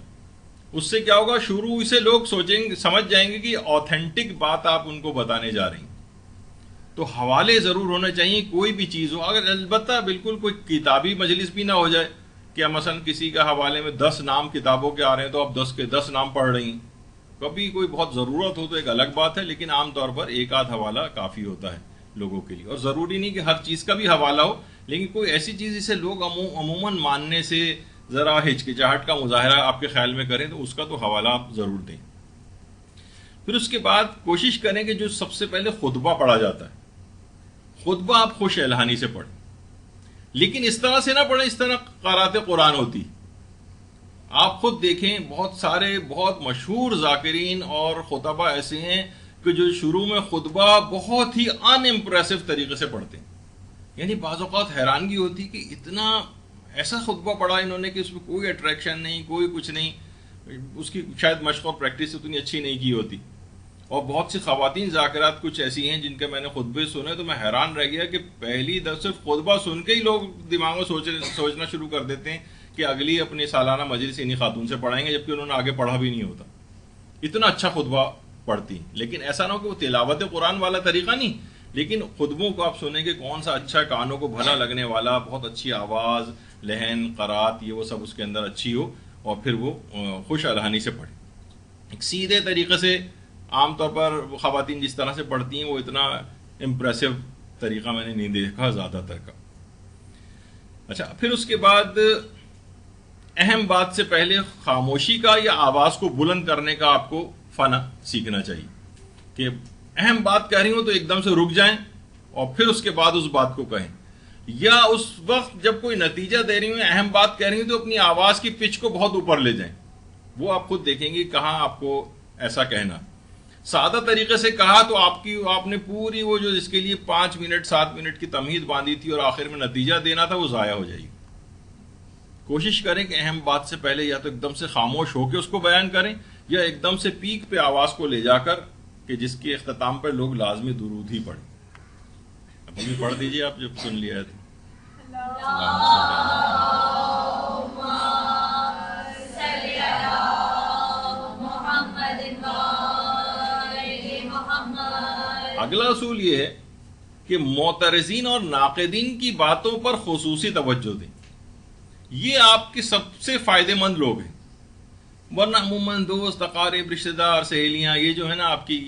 اس سے کیا ہوگا, شروع سے لوگ سمجھ جائیں گے کہ آتھینٹک بات آپ ان کو بتانے جا رہی ہیں. تو حوالے ضرور ہونے چاہیے کوئی بھی چیز ہو. اگر البتہ بالکل کوئی کتابی مجلس بھی نہ ہو جائے کہ مثلا کسی کا حوالے میں 10 نام کتابوں کے آ رہے ہیں تو آپ 10 کے 10 نام پڑھ رہی ہیں. کبھی کوئی بہت ضرورت ہو تو ایک الگ بات ہے, لیکن عام طور پر ایک آدھ حوالہ کافی ہوتا ہے لوگوں کے لیے. اور ضروری نہیں کہ ہر چیز کا بھی حوالہ ہو, لیکن کوئی ایسی چیز جسے لوگ عموماً ماننے سے ذرا ہچکچاہٹ کا مظاہرہ آپ کے خیال میں کریں تو اس کا تو حوالہ آپ ضرور دیں. پھر اس کے بعد کوشش کریں کہ جو سب سے پہلے خطبہ پڑھا جاتا ہے, خطبہ آپ خوش الہانی سے پڑھیں, لیکن اس طرح سے نہ پڑھیں اس طرح قرات قرآن ہوتی. آپ خود دیکھیں بہت سارے بہت مشہور ذاکرین اور خطبہ ایسے ہیں کہ جو شروع میں خطبہ بہت ہی ان امپریسو طریقے سے پڑھتے ہیں. یعنی بعض اوقات حیرانگی ہوتی کہ اتنا ایسا خطبہ پڑھا انہوں نے کہ اس میں کوئی اٹریکشن نہیں, کوئی کچھ نہیں, اس کی شاید مشق اور پریکٹس اتنی اچھی نہیں کی ہوتی. اور بہت سی خواتین ذاکرات کچھ ایسی ہیں جن کے میں نے خطبے سنے تو میں حیران رہ گیا کہ پہلی دفعہ صرف خطبہ سن کے ہی لوگ دماغ میں سوچنا شروع کر دیتے ہیں کہ اگلی اپنی سالانہ مجلس انہی خاتون سے پڑھائیں گے, جبکہ انہوں نے آگے پڑھا بھی نہیں ہوتا. اتنا اچھا خطبہ پڑھتی. لیکن ایسا نہ ہو کہ وہ تلاوت قرآن والا طریقہ نہیں, لیکن خطبوں کو آپ سنیں کہ کون سا اچھا کانوں کو بھلا لگنے والا, بہت اچھی آواز, لہن, قرات, یہ وہ سب اس کے اندر اچھی ہو, اور پھر وہ خوش الہانی سے پڑھے. ایک سیدھے طریقے سے عام طور پر خواتین جس طرح سے پڑھتی ہیں وہ اتنا امپریسو طریقہ میں نے نہیں دیکھا زیادہ تر کا. اچھا پھر اس کے بعد اہم بات سے پہلے خاموشی کا یا آواز کو بلند کرنے کا آپ کو فن سیکھنا چاہیے کہ اہم بات کہہ رہی ہوں تو ایک دم سے رک جائیں اور پھر اس کے بعد اس بات کو کہیں, یا اس وقت جب کوئی نتیجہ دے رہی ہوں اہم بات کہہ رہی ہوں تو اپنی آواز کی پچ کو بہت اوپر لے جائیں. وہ آپ خود دیکھیں گے کہاں آپ کو ایسا کہنا. سادہ طریقے سے کہا تو آپ نے پوری وہ جو جس کے لیے 5 منٹ 7 منٹ کی تمہید باندھی تھی اور آخر میں نتیجہ دینا تھا وہ ضائع ہو جائے گی. کوشش کریں کہ اہم بات سے پہلے یا تو ایک دم سے خاموش ہو کے اس کو بیان کریں، یا ایک دم سے پیک پہ آواز کو لے جا کر کہ جس کے اختتام پر لوگ لازمی درود ہی پڑھیں. اب بھی پڑھ دیجیے آپ جب سن لیا ہے تو. اگلا اصول یہ ہے کہ معترضین اور ناقدین کی باتوں پر خصوصی توجہ دیں. یہ آپ کے سب سے فائدے مند لوگ ہیں. ورنہ عموماً دوست، اقارب، رشتہ دار، سہیلیاں، یہ جو ہے نا آپ کی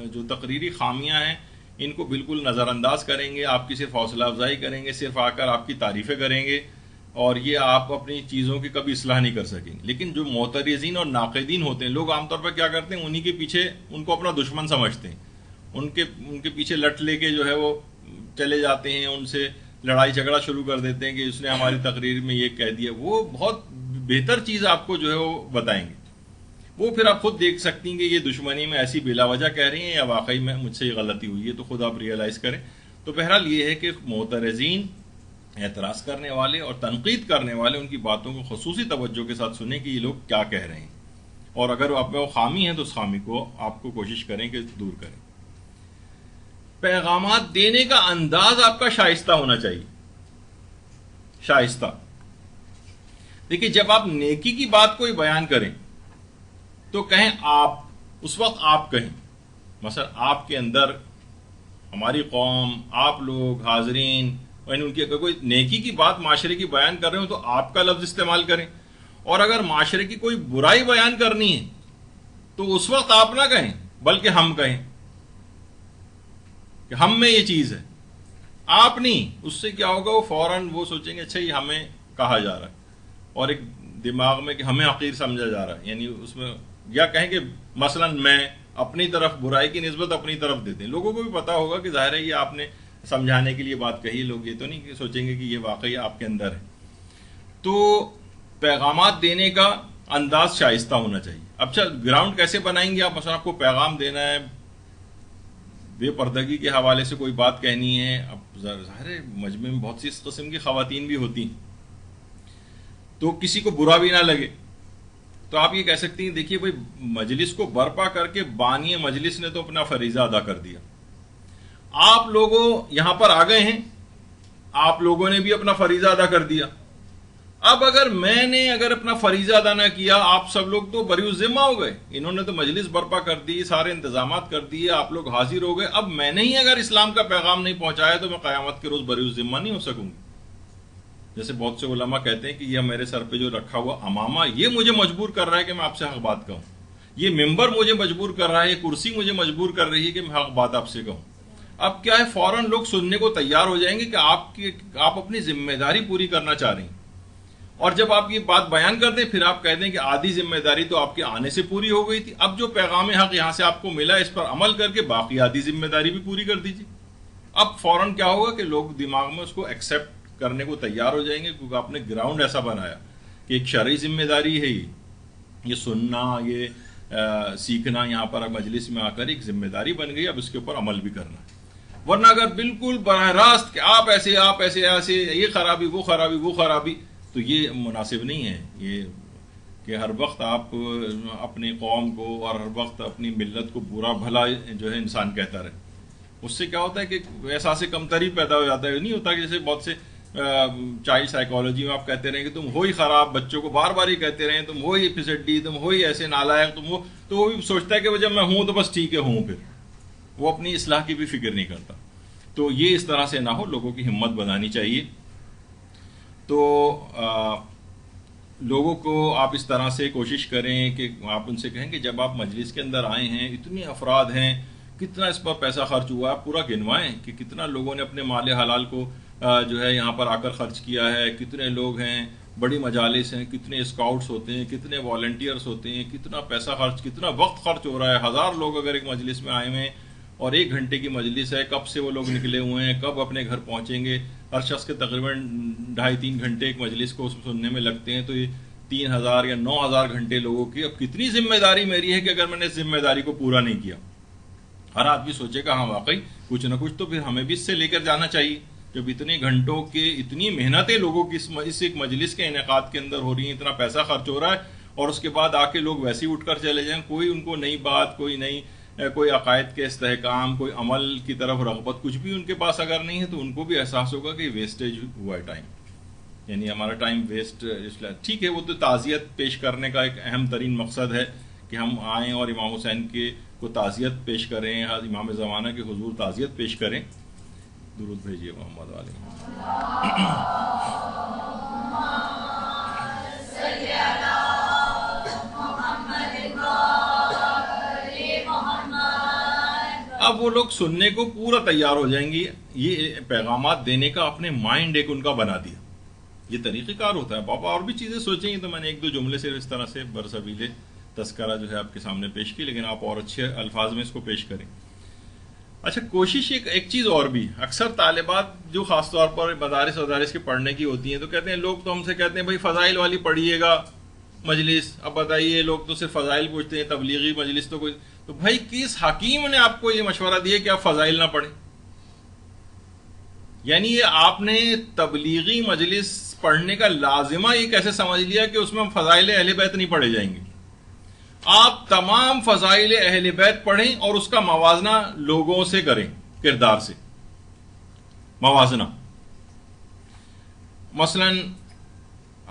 جو تقریری خامیاں ہیں ان کو بالکل نظر انداز کریں گے، آپ کی صرف حوصلہ افزائی کریں گے، صرف آ کر آپ کی تعریفیں کریں گے، اور یہ آپ اپنی چیزوں کی کبھی اصلاح نہیں کر سکیں گے. لیکن جو معترضین اور ناقدین ہوتے ہیں، لوگ عام طور پر کیا کرتے ہیں، انہی کے پیچھے ان کو اپنا دشمن سمجھتے ہیں، ان کے پیچھے لٹ لے کے جو ہے وہ چلے جاتے ہیں، ان سے لڑائی جھگڑا شروع کر دیتے ہیں کہ اس نے ہماری تقریر میں یہ کہہ دیا. وہ بہت بہتر چیز آپ کو جو ہے وہ بتائیں گے. وہ پھر آپ خود دیکھ سکتی ہیں کہ یہ دشمنی میں ایسی بلا وجہ کہہ رہی ہیں یا واقعی میں مجھ سے یہ غلطی ہوئی ہے، تو خود آپ ریئلائز کریں. تو بہرحال یہ ہے کہ معترضین، اعتراض کرنے والے اور تنقید کرنے والے، ان کی باتوں کو خصوصی توجہ کے ساتھ سنیں کہ یہ لوگ کیا کہہ رہے ہیں، اور اگر آپ میں وہ خامی ہے تو اس خامی کو آپ کو کوشش کریں کہ دور کریں. پیغامات دینے کا انداز آپ کا شائستہ ہونا چاہیے. شائستہ. دیکھیے، جب آپ نیکی کی بات کوئی بیان کریں تو کہیں آپ، اس وقت آپ کہیں. مثلا آپ کے اندر ہماری قوم، آپ لوگ حاضرین، ان کی اگر کوئی نیکی کی بات معاشرے کی بیان کر رہے ہو تو آپ کا لفظ استعمال کریں. اور اگر معاشرے کی کوئی برائی بیان کرنی ہے تو اس وقت آپ نہ کہیں بلکہ ہم کہیں کہ ہم میں یہ چیز ہے، آپ نہیں. اس سے کیا ہوگا، وہ فوراً وہ سوچیں گے اچھا یہ ہمیں کہا جا رہا ہے، اور ایک دماغ میں کہ ہمیں حقیر سمجھا جا رہا ہے. یعنی اس میں یا کہیں کہ مثلا میں اپنی طرف برائی کی نسبت اپنی طرف دیتے ہیں. لوگوں کو بھی پتا ہوگا کہ ظاہر ہے یہ آپ نے سمجھانے کے لیے بات کہی. لوگ یہ تو نہیں کہ سوچیں گے کہ یہ واقعی آپ کے اندر ہے. تو پیغامات دینے کا انداز شائستہ ہونا چاہیے. اب گراؤنڈ کیسے بنائیں گے آپ؟ مثلا آپ کو پیغام دینا ہے، بے پردگی کے حوالے سے کوئی بات کہنی ہے. اب ظاہر ہے مجمع میں بہت سی اس قسم کی خواتین بھی ہوتی ہیں، تو کسی کو برا بھی نہ لگے تو آپ یہ کہہ سکتی ہیں دیکھیے بھائی، مجلس کو برپا کر کے بانی مجلس نے تو اپنا فریضہ ادا کر دیا. آپ لوگوں یہاں پر آ گئے ہیں، آپ لوگوں نے بھی اپنا فریضہ ادا کر دیا. اب اگر میں نے اپنا فریضہ ادا نہ کیا، آپ سب لوگ تو بری ذمہ ہو گئے. انہوں نے تو مجلس برپا کر دی، سارے انتظامات کر دیے، آپ لوگ حاضر ہو گئے. اب میں نے ہی اگر اسلام کا پیغام نہیں پہنچایا تو میں قیامت کے روز بری ذمہ نہیں ہو سکوں گی. جیسے بہت سے علماء کہتے ہیں کہ یہ میرے سر پہ جو رکھا ہوا امامہ، یہ مجھے مجبور کر رہا ہے کہ میں آپ سے حق بات کہوں. یہ ممبر مجھے مجبور کر رہا ہے، یہ کرسی مجھے مجبور کر رہی ہے کہ میں حق بات آپ سے کہوں. اب کیا ہے، فوراً لوگ سننے کو تیار ہو جائیں گے کہ آپ اپنی ذمہ داری پوری کرنا چاہ رہی ہیں. اور جب آپ یہ بات بیان کر دیں پھر آپ کہہ دیں کہ آدھی ذمہ داری تو آپ کے آنے سے پوری ہو گئی تھی، اب جو پیغام حق یہاں سے آپ کو ملا اس پر عمل کر کے باقی آدھی ذمہ داری بھی پوری کر دیجیے. اب فوراً کیا ہوگا کہ لوگ دماغ میں اس کو ایکسیپٹ کرنے کو تیار ہو جائیں گے، کیونکہ آپ نے گراؤنڈ ایسا بنایا کہ ایک شرعی ذمہ داری ہے یہ سننا، یہ سیکھنا یہاں پر مجلس میں آ کر ایک ذمہ داری بن گئی. اب اس کے اوپر عمل بھی کرنا ہے. ورنہ اگر بالکل براہ راست کہ آپ ایسے یہ خرابی وہ خرابی تو یہ مناسب نہیں ہے. یہ کہ ہر وقت آپ اپنی قوم کو اور ہر وقت اپنی ملت کو برا بھلا جو ہے انسان کہتا رہے. اس سے کیا ہوتا ہے کہ احساس کمتری پیدا ہو جاتا ہے. نہیں ہوتا کہ جیسے بہت سے چائلڈ سائیکالوجی میں آپ کہتے رہیں کہ تم ہو ہی خراب، بچوں کو بار بار ہی کہتے رہیں تم ہو ہی پھسڈی، تم ہو ہی ایسے نالائق، تم ہو، تو وہ بھی سوچتا ہے کہ جب میں ہوں تو بس ٹھیک ہے ہوں، پھر وہ اپنی اصلاح کی بھی فکر نہیں کرتا. تو یہ اس طرح سے نہ ہو، لوگوں کی ہمت بنانی چاہیے. تو لوگوں کو آپ اس طرح سے کوشش کریں کہ آپ ان سے کہیں کہ جب آپ مجلس کے اندر آئے ہیں، اتنے افراد ہیں، کتنا اس پر پیسہ خرچ ہوا، آپ پورا گنوائیں کہ کتنا لوگوں نے اپنے مال حلال کو جو ہے یہاں پر آ کر خرچ کیا ہے، کتنے لوگ ہیں، بڑی مجالس ہیں، کتنے اسکاؤٹس ہوتے ہیں، کتنے والنٹیئرس ہوتے ہیں، کتنا پیسہ خرچ، کتنا وقت خرچ ہو رہا ہے. 1000 لوگ اگر ایک مجلس میں آئے ہوئے ہیں اور 1 گھنٹے کی مجلس ہے، کب سے وہ لوگ نکلے ہوئے ہیں، کب اپنے گھر پہنچیں گے. ہر شخص کے تقریباً 2.5-3 گھنٹے ایک مجلس کو سننے میں لگتے ہیں. تو یہ 3000 یا 9000 گھنٹے لوگوں کی. اب کتنی ذمہ داری میری ہے کہ اگر میں نے اس ذمہ داری کو پورا نہیں کیا. ہر آدمی سوچے گا ہاں واقعی کچھ نہ کچھ تو پھر ہمیں بھی اس سے لے کر جانا چاہیے. جب اتنے گھنٹوں کے اتنی محنتیں لوگوں کی اس ایک مجلس کے انعقاد کے اندر ہو رہی ہیں، اتنا پیسہ خرچ ہو رہا ہے، اور اس کے بعد آ کے لوگ ویسے ہی اٹھ کر چلے جائیں، کوئی ان کو نئی بات، کوئی عقائد کے استحکام، کوئی عمل کی طرف رغبت، کچھ بھی ان کے پاس اگر نہیں ہے، تو ان کو بھی احساس ہوگا کہ ویسٹیج ہوا ہے ٹائم، یعنی ہمارا ٹائم ویسٹ. ٹھیک ہے، وہ تو تعزیت پیش کرنے کا ایک اہم ترین مقصد ہے کہ ہم آئیں اور امام حسین کو تعزیت پیش کریں، امام زمانہ کے حضور تعزیت پیش کریں. درود بھیجیے محمد علیہ. اب وہ لوگ سننے کو پورا تیار ہو جائیں گے. یہ پیغامات دینے کا اپنے مائنڈ ایک ان کا بنا دیا. یہ طریقہ کار ہوتا ہے. پاپا اور بھی چیزیں سوچیں گے تو میں نے ایک دو جملے سے اس طرح سے برسبیلے تذکرہ جو ہے آپ کے سامنے پیش کی، لیکن آپ اور اچھے الفاظ میں اس کو پیش کریں. اچھا، کوشش ایک چیز اور بھی، اکثر طالبات جو خاص طور پر مدارس کے پڑھنے کی ہوتی ہیں، تو کہتے ہیں لوگ تو ہم سے کہتے ہیں بھائی فضائل والی پڑھیے گا مجلس. اب بتائیے، لوگ تو صرف فضائل پوچھتے ہیں، تبلیغی مجلس تو کوئی. تو بھائی کس حکیم نے آپ کو یہ مشورہ دیا کہ آپ فضائل نہ پڑھیں؟ یعنی یہ آپ نے تبلیغی مجلس پڑھنے کا لازمہ یہ کیسے سمجھ لیا کہ اس میں ہم فضائل اہل بیت نہیں پڑھے جائیں گے؟ آپ تمام فضائل اہل بیت پڑھیں اور اس کا موازنہ لوگوں سے کریں، کردار سے موازنہ. مثلا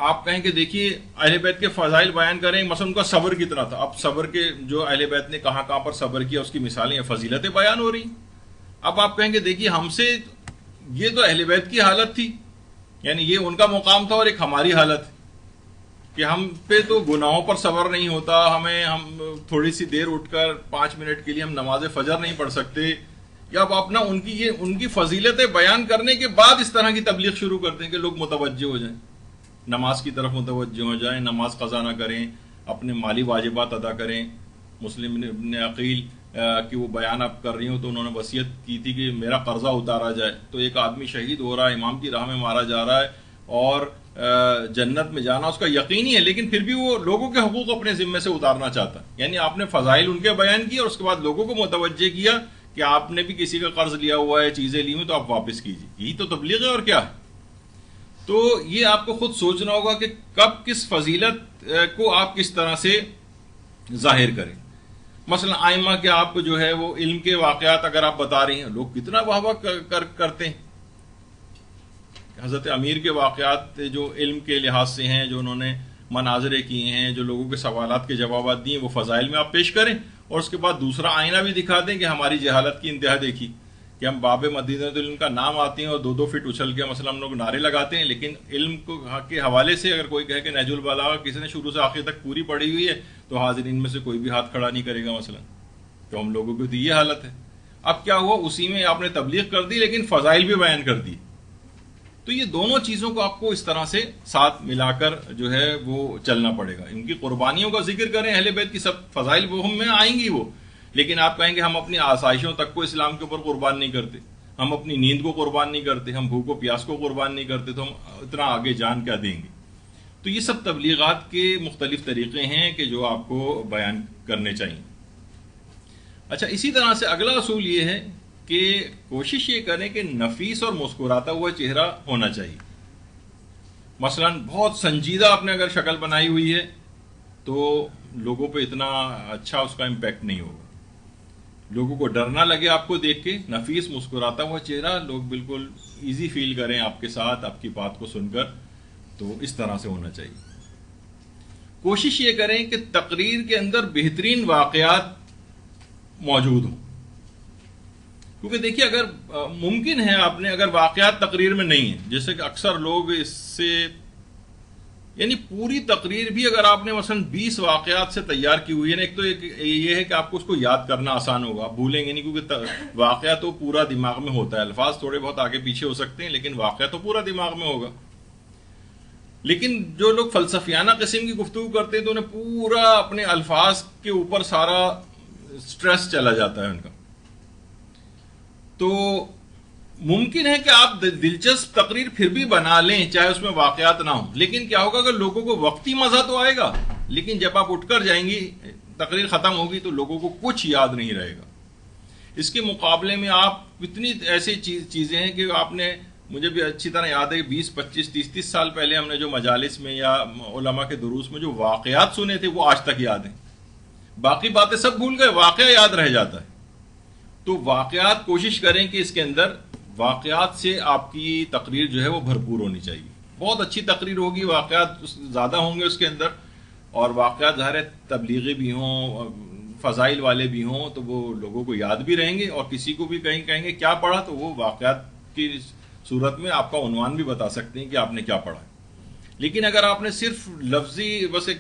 آپ کہیں کہ دیکھیے اہل بیت کے فضائل بیان کریں، مثلا ان کا صبر کتنا تھا. اب صبر کے جو اہل بیت نے کہاں کہاں پر صبر کیا اس کی مثالیں، فضیلتیں بیان ہو رہی. اب آپ کہیں کہ دیکھیے ہم سے یہ تو اہل بیت کی حالت تھی، یعنی یہ ان کا مقام تھا اور ایک ہماری حالت ہے کہ ہم پہ تو گناہوں پر صبر نہیں ہوتا، ہم تھوڑی سی دیر اٹھ کر 5 منٹ کے لیے ہم نماز فجر نہیں پڑھ سکتے. یا آپ اپنا ان کی فضیلتیں بیان کرنے کے بعد اس طرح کی تبلیغ شروع کرتے ہیں کہ لوگ متوجہ ہو جائیں، نماز کی طرف متوجہ ہو جائیں، نماز قضا نہ کریں، اپنے مالی واجبات ادا کریں. مسلم ابن عقیل کہ وہ بیان آپ کر رہی ہوں تو انہوں نے وصیت کی تھی کہ میرا قرضہ اتارا جائے. تو ایک آدمی شہید ہو رہا ہے، امام کی راہ میں مارا جا رہا ہے اور جنت میں جانا اس کا یقینی ہے، لیکن پھر بھی وہ لوگوں کے حقوق اپنے ذمے سے اتارنا چاہتا ہے. یعنی آپ نے فضائل ان کے بیان کیے اور اس کے بعد لوگوں کو متوجہ کیا کہ آپ نے بھی کسی کا قرض لیا ہوا ہے، چیزیں لی ہوئی تو آپ واپس کیجیے. یہی تو تبلیغ ہے اور کیا ہے. تو یہ آپ کو خود سوچنا ہوگا کہ کب کس فضیلت کو آپ کس طرح سے ظاہر کریں. مثلا آئمہ کے آپ جو ہے وہ علم کے واقعات اگر آپ بتا رہی ہیں، لوگ کتنا واہ واہ کرتے ہیں. حضرت امیر کے واقعات جو علم کے لحاظ سے ہیں، جو انہوں نے مناظرے کیے ہیں، جو لوگوں کے سوالات کے جوابات دیے، وہ فضائل میں آپ پیش کریں اور اس کے بعد دوسرا آئینہ بھی دکھا دیں کہ ہماری جہالت کی انتہا دیکھی کہ ہم باب مدینۃ العلم کا نام آتے ہیں اور 2-2 فٹ اچھل کے مثلا ہم لوگ نعرے لگاتے ہیں، لیکن علم کے حوالے سے اگر کوئی کہے کہ نہج البلاغہ کسی نے شروع سے آخر تک پوری پڑھی ہوئی ہے تو حاضرین میں سے کوئی بھی ہاتھ کھڑا نہیں کرے گا مثلا. تو ہم لوگوں کی تو یہ حالت ہے. اب کیا ہوا، اسی میں آپ نے تبلیغ کر دی لیکن فضائل بھی بیان کر دی. تو یہ دونوں چیزوں کو آپ کو اس طرح سے ساتھ ملا کر جو ہے وہ چلنا پڑے گا. ان کی قربانیوں کا ذکر کریں، اہل بیت کی سب فضائل وہ ہم میں آئیں گی وہ، لیکن آپ کہیں گے ہم اپنی آسائشوں تک کو اسلام کے اوپر قربان نہیں کرتے، ہم اپنی نیند کو قربان نہیں کرتے، ہم بھوک و پیاس کو قربان نہیں کرتے، تو ہم اتنا آگے جان کیا دیں گے. تو یہ سب تبلیغات کے مختلف طریقے ہیں کہ جو آپ کو بیان کرنے چاہیے. اچھا، اسی طرح سے اگلا اصول یہ ہے کہ کوشش یہ کریں کہ نفیس اور مسکراتا ہوا چہرہ ہونا چاہیے. مثلا بہت سنجیدہ آپ نے اگر شکل بنائی ہوئی ہے تو لوگوں پہ اتنا اچھا اس کا امپیکٹ نہیں ہوگا. لوگوں کو ڈر نہ لگے آپ کو دیکھ کے. نفیس مسکراتا ہوا چہرہ، لوگ بالکل ایزی فیل کریں آپ کے ساتھ، آپ کی بات کو سن کر. تو اس طرح سے ہونا چاہیے. کوشش یہ کریں کہ تقریر کے اندر بہترین واقعات موجود ہوں، کیونکہ دیکھیے اگر ممکن ہے آپ نے اگر واقعات تقریر میں نہیں ہیں، جیسے کہ اکثر لوگ اس سے یعنی پوری تقریر بھی اگر آپ نے مثلا 20 واقعات سے تیار کی ہوئی ہے نا، ایک تو یہ ہے کہ آپ کو اس کو یاد کرنا آسان ہوگا، آپ بھولیں گے نہیں، کیونکہ واقعہ تو پورا دماغ میں ہوتا ہے. الفاظ تھوڑے بہت آگے پیچھے ہو سکتے ہیں لیکن واقعہ تو پورا دماغ میں ہوگا. لیکن جو لوگ فلسفیانہ قسم کی گفتگو کرتے ہیں تو انہیں پورا اپنے الفاظ کے اوپر سارا سٹریس چلا جاتا ہے ان کا. تو ممکن ہے کہ آپ دلچسپ تقریر پھر بھی بنا لیں چاہے اس میں واقعات نہ ہوں، لیکن کیا ہوگا اگر لوگوں کو وقتی مزہ تو آئے گا، لیکن جب آپ اٹھ کر جائیں گی تقریر ختم ہوگی تو لوگوں کو کچھ یاد نہیں رہے گا. اس کے مقابلے میں آپ اتنی ایسی چیزیں ہیں کہ آپ نے مجھے بھی اچھی طرح یاد ہے کہ 20 25 30 سال پہلے ہم نے جو مجالس میں یا علماء کے دروس میں جو واقعات سنے تھے وہ آج تک یاد ہیں. باقی باتیں سب بھول گئے، واقعہ یاد رہ جاتا ہے. تو واقعات کوشش کریں کہ اس کے اندر واقعات سے آپ کی تقریر جو ہے وہ بھرپور ہونی چاہیے. بہت اچھی تقریر ہوگی، واقعات زیادہ ہوں گے اس کے اندر، اور واقعات ظاہر ہے تبلیغی بھی ہوں، فضائل والے بھی ہوں، تو وہ لوگوں کو یاد بھی رہیں گے. اور کسی کو بھی کہیں گے کیا پڑھا، تو وہ واقعات کی صورت میں آپ کا عنوان بھی بتا سکتے ہیں کہ آپ نے کیا پڑھا. لیکن اگر آپ نے صرف لفظی بس ایک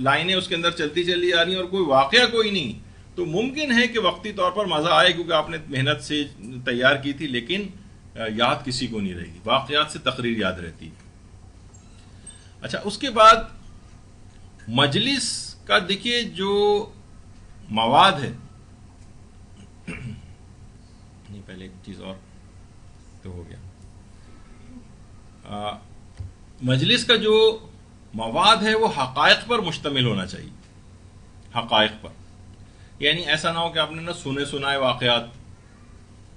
لائنیں اس کے اندر چلتی چلی آ رہی ہیں اور کوئی واقعہ کوئی نہیں، تو ممکن ہے کہ وقتی طور پر مزہ آئے کیونکہ آپ نے محنت سے تیار کی تھی، لیکن یاد کسی کو نہیں رہے گی. واقعات سے تقریر یاد رہتی ہے. اچھا، اس کے بعد مجلس کا دیکھیے جو مواد ہے، نہیں پہلے ایک چیز اور تو ہو گیا. مجلس کا جو مواد ہے وہ حقائق پر مشتمل ہونا چاہیے. حقائق پر، یعنی ایسا نہ ہو کہ آپ نے سنے سنائے واقعات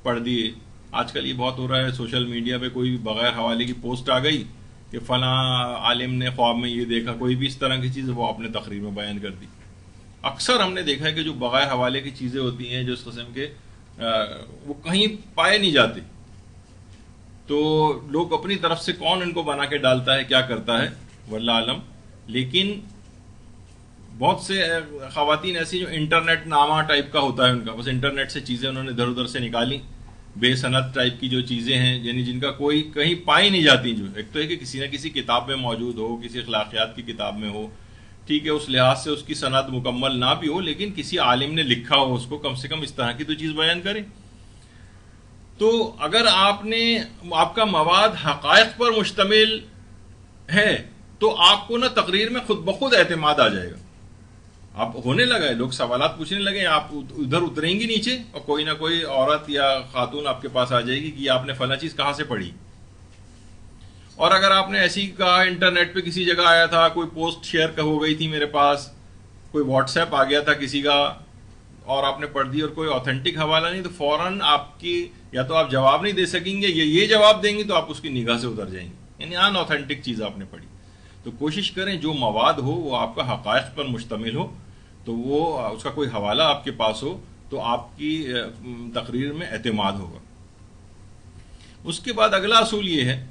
پڑھ دیے. آج کل یہ بہت ہو رہا ہے، سوشل میڈیا پہ کوئی بغیر حوالے کی پوسٹ آ گئی کہ فلاں عالم نے خواب میں یہ دیکھا، کوئی بھی اس طرح کی چیز وہ اپنے تقریر میں بیان کر دی. اکثر ہم نے دیکھا ہے کہ جو بغیر حوالے کی چیزیں ہوتی ہیں جو اس قسم کے وہ کہیں پائے نہیں جاتے، تو لوگ اپنی طرف سے کون ان کو بنا کے ڈالتا ہے، کیا کرتا ہے، واللہ عالم. لیکن بہت سے خواتین ایسی جو انٹرنیٹ نامہ ٹائپ کا ہوتا ہے ان کا، بس انٹرنیٹ سے چیزیں انہوں نے ادھر ادھر سے نکالی، بے سند ٹائپ کی جو چیزیں ہیں، یعنی جن کا کوئی کہیں پائی نہیں جاتی. جو ایک تو ہے کہ کسی نہ کسی کتاب میں موجود ہو، کسی اخلاقیات کی کتاب میں ہو، ٹھیک ہے، اس لحاظ سے اس کی سند مکمل نہ بھی ہو، لیکن کسی عالم نے لکھا ہو اس کو، کم سے کم اس طرح کی تو چیز بیان کریں. تو اگر آپ کا مواد حقائق پر مشتمل ہے تو آپ کو تقریر میں خود بخود اعتماد آ جائے گا. آپ ہونے لگا ہے، لوگ سوالات پوچھنے لگے، آپ ادھر اتریں گی نیچے اور کوئی نہ کوئی عورت یا خاتون آپ کے پاس آ جائے گی کہ آپ نے فلاں چیز کہاں سے پڑھی. اور اگر آپ نے ایسی کہا انٹرنیٹ پہ کسی جگہ آیا تھا، کوئی پوسٹ شیئر ہو گئی تھی میرے پاس، کوئی واٹس ایپ آ گیا تھا کسی کا اور آپ نے پڑھ دی اور کوئی آتھینٹک حوالہ نہیں، تو فوراً آپ کی یا تو آپ جواب نہیں دے سکیں گے یا یہ جواب دیں گے تو آپ اس کی نگاہ سے اتر جائیں گے، یعنی ان آتھینٹک چیز آپ نے پڑھی. تو کوشش کریں جو مواد ہو وہ آپ کا حقائق پر مشتمل ہو، تو وہ اس کا کوئی حوالہ آپ کے پاس ہو تو آپ کی تقریر میں اعتماد ہوگا. اس کے بعد اگلا اصول یہ ہے،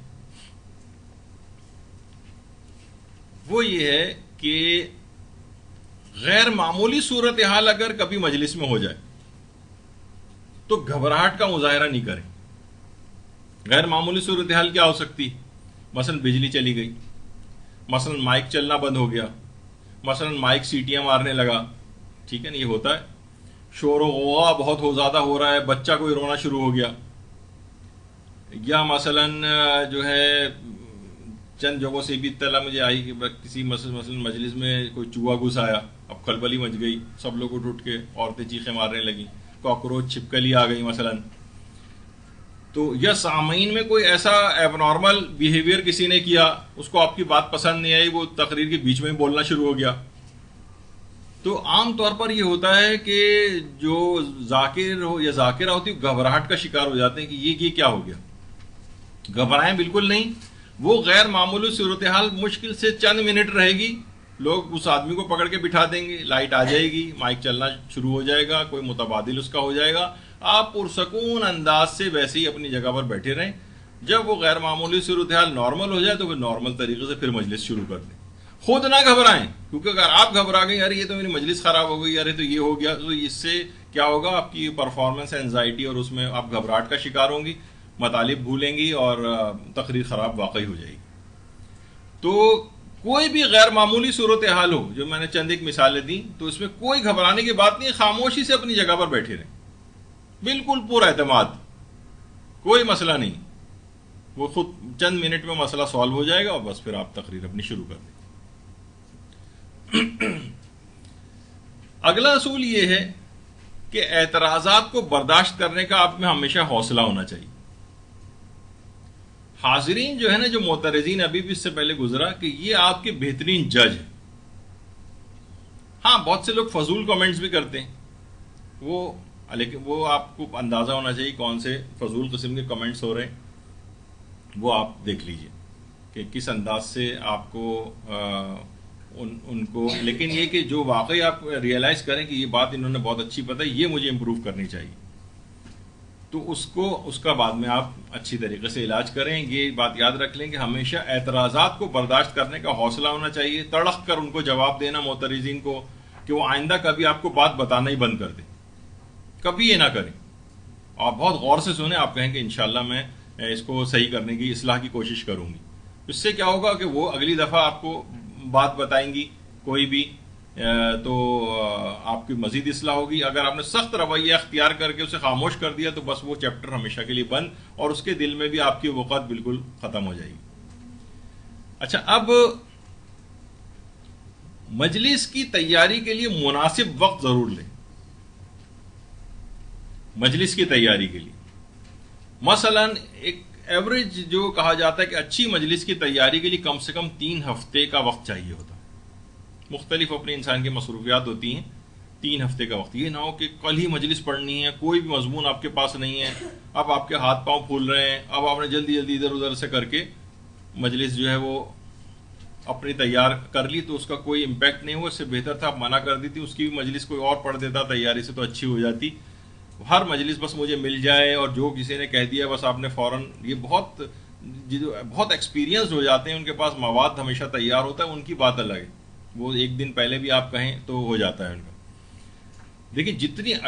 وہ یہ ہے کہ غیر معمولی صورتحال اگر کبھی مجلس میں ہو جائے تو گھبراہٹ کا مظاہرہ نہیں کریں. غیر معمولی صورتحال کیا ہو سکتی؟ مثلا بجلی چلی گئی، مثلا مائک چلنا بند ہو گیا، مثلا مائک سیٹیاں مارنے لگا، ٹھیک ہے نا، یہ ہوتا ہے. شور و غوغا بہت زیادہ ہو رہا ہے، بچہ کوئی رونا شروع ہو گیا، یا مثلا جو ہے چند جگہوں سے بھی اطلاع مجھے آئی کہ کسی مثلا مجلس میں کوئی چوہا گھس آیا، اب کھلبلی مچ گئی، سب لوگ اٹھ کے عورتیں چیخیں مارنے لگیں، کاکروچ چھپکلی آ گئی مثلا. تو یا سامعین میں کوئی ایسا ایب نارمل بیہیویئر کسی نے کیا، اس کو آپ کی بات پسند نہیں آئی، وہ تقریر کے بیچ میں بولنا شروع ہو گیا. تو عام طور پر یہ ہوتا ہے کہ جو ذاکر ہو یا ذاکرہ ہوتی ہے گھبراہٹ کا شکار ہو جاتے ہیں کہ یہ کیا ہو گیا. گھبرائیں بالکل نہیں، وہ غیر معمولی صورتحال مشکل سے چند منٹ رہے گی، لوگ اس آدمی کو پکڑ کے بٹھا دیں گے، لائٹ آ جائے گی، مائک چلنا شروع ہو جائے گا، کوئی متبادل اس کا ہو جائے گا، آپ پرسکون انداز سے ویسے ہی اپنی جگہ پر بیٹھے رہیں. جب وہ غیر معمولی صورتحال نارمل ہو جائے تو وہ نارمل طریقے سے پھر مجلس شروع کر دیں. خود نہ گھبرائیں، کیونکہ اگر آپ گھبرا گئے، ارے یہ تو میری مجلس خراب ہو گئی، ارے تو یہ ہو گیا، تو اس سے کیا ہوگا، آپ کی پرفارمنس اینزائٹی اور اس میں آپ گھبراہٹ کا شکار ہوں گی، مطالب بھولیں گی اور تقریر خراب واقعی ہو جائے گی. تو کوئی بھی غیر معمولی صورتحال ہو، جو میں نے چند ایک مثالیں دی، تو اس میں کوئی گھبرانے کی بات نہیں، خاموشی سے اپنی جگہ پر بیٹھے رہیں، بالکل پورا اعتماد، کوئی مسئلہ نہیں، وہ خود چند منٹ میں مسئلہ سالو ہو جائے گا اور بس پھر آپ تقریر اپنی شروع کر دیں. اگلا اصول یہ ہے کہ اعتراضات کو برداشت کرنے کا آپ میں ہمیشہ حوصلہ ہونا چاہیے. حاضرین جو ہے نا، جو معترضین، ابھی بھی اس سے پہلے گزرا کہ یہ آپ کے بہترین جج ہیں. ہاں بہت سے لوگ فضول کمنٹس بھی کرتے ہیں، لیکن وہ آپ کو اندازہ ہونا چاہیے کون سے فضول قسم کے کمنٹس ہو رہے ہیں. وہ آپ دیکھ لیجئے کہ کس انداز سے آپ کو ان کو، لیکن یہ کہ جو واقعی آپ ریئلائز کریں کہ یہ بات انہوں نے بہت اچھی بتائی، یہ مجھے امپروو کرنی چاہیے، تو اس کا بعد میں آپ اچھی طریقے سے علاج کریں. یہ بات یاد رکھ لیں کہ ہمیشہ اعتراضات کو برداشت کرنے کا حوصلہ ہونا چاہیے، تڑق کر ان کو جواب دینا معترضین کو کہ وہ آئندہ کبھی آپ کو بات بتانا ہی بند کر دیں، کبھی یہ نہ کریں. آپ بہت غور سے سنیں، آپ کہیں کہ انشاءاللہ میں اس کو صحیح کرنے کی، اصلاح کی کوشش کروں گی. اس سے کیا ہوگا کہ وہ اگلی دفعہ آپ کو بات بتائیں گی کوئی بھی، تو آپ کی مزید اصلاح ہوگی. اگر آپ نے سخت رویہ اختیار کر کے اسے خاموش کر دیا تو بس وہ چیپٹر ہمیشہ کے لیے بند، اور اس کے دل میں بھی آپ کی وقت بالکل ختم ہو جائے گی. اچھا، اب مجلس کی تیاری کے لیے مناسب وقت ضرور لیں. مجلس کی تیاری کے لیے مثلا ایک ایوریج جو کہا جاتا ہے کہ اچھی مجلس کی تیاری کے لیے کم سے کم 3 ہفتے کا وقت چاہیے ہوتا ہے. مختلف اپنے انسان کی مصروفیات ہوتی ہیں، 3 ہفتے کا وقت. یہ نہ ہو کہ کل ہی مجلس پڑھنی ہے، کوئی بھی مضمون آپ کے پاس نہیں ہے، اب آپ کے ہاتھ پاؤں پھول رہے ہیں، اب آپ نے جلدی جلدی ادھر ادھر سے کر کے مجلس جو ہے وہ اپنی تیار کر لی، تو اس کا کوئی امپیکٹ نہیں ہوا. اس سے بہتر تھا آپ منع کر دیتی، اس کی بھی مجلس کوئی اور پڑھ دیتا تیاری سے تو اچھی ہو جاتی. ہر مجلس بس مجھے مل جائے اور جو کسی نے کہہ دیا بس آپ نے فوراً، یہ بہت ایکسپیرینسڈ ہو جاتے ہیں، ان کے پاس مواد ہمیشہ تیار ہوتا ہے، ان کی بات الگ ہے. وہ ایک دن پہلے بھی آپ کہیں تو ہو جاتا ہے ان کا. دیکھیں،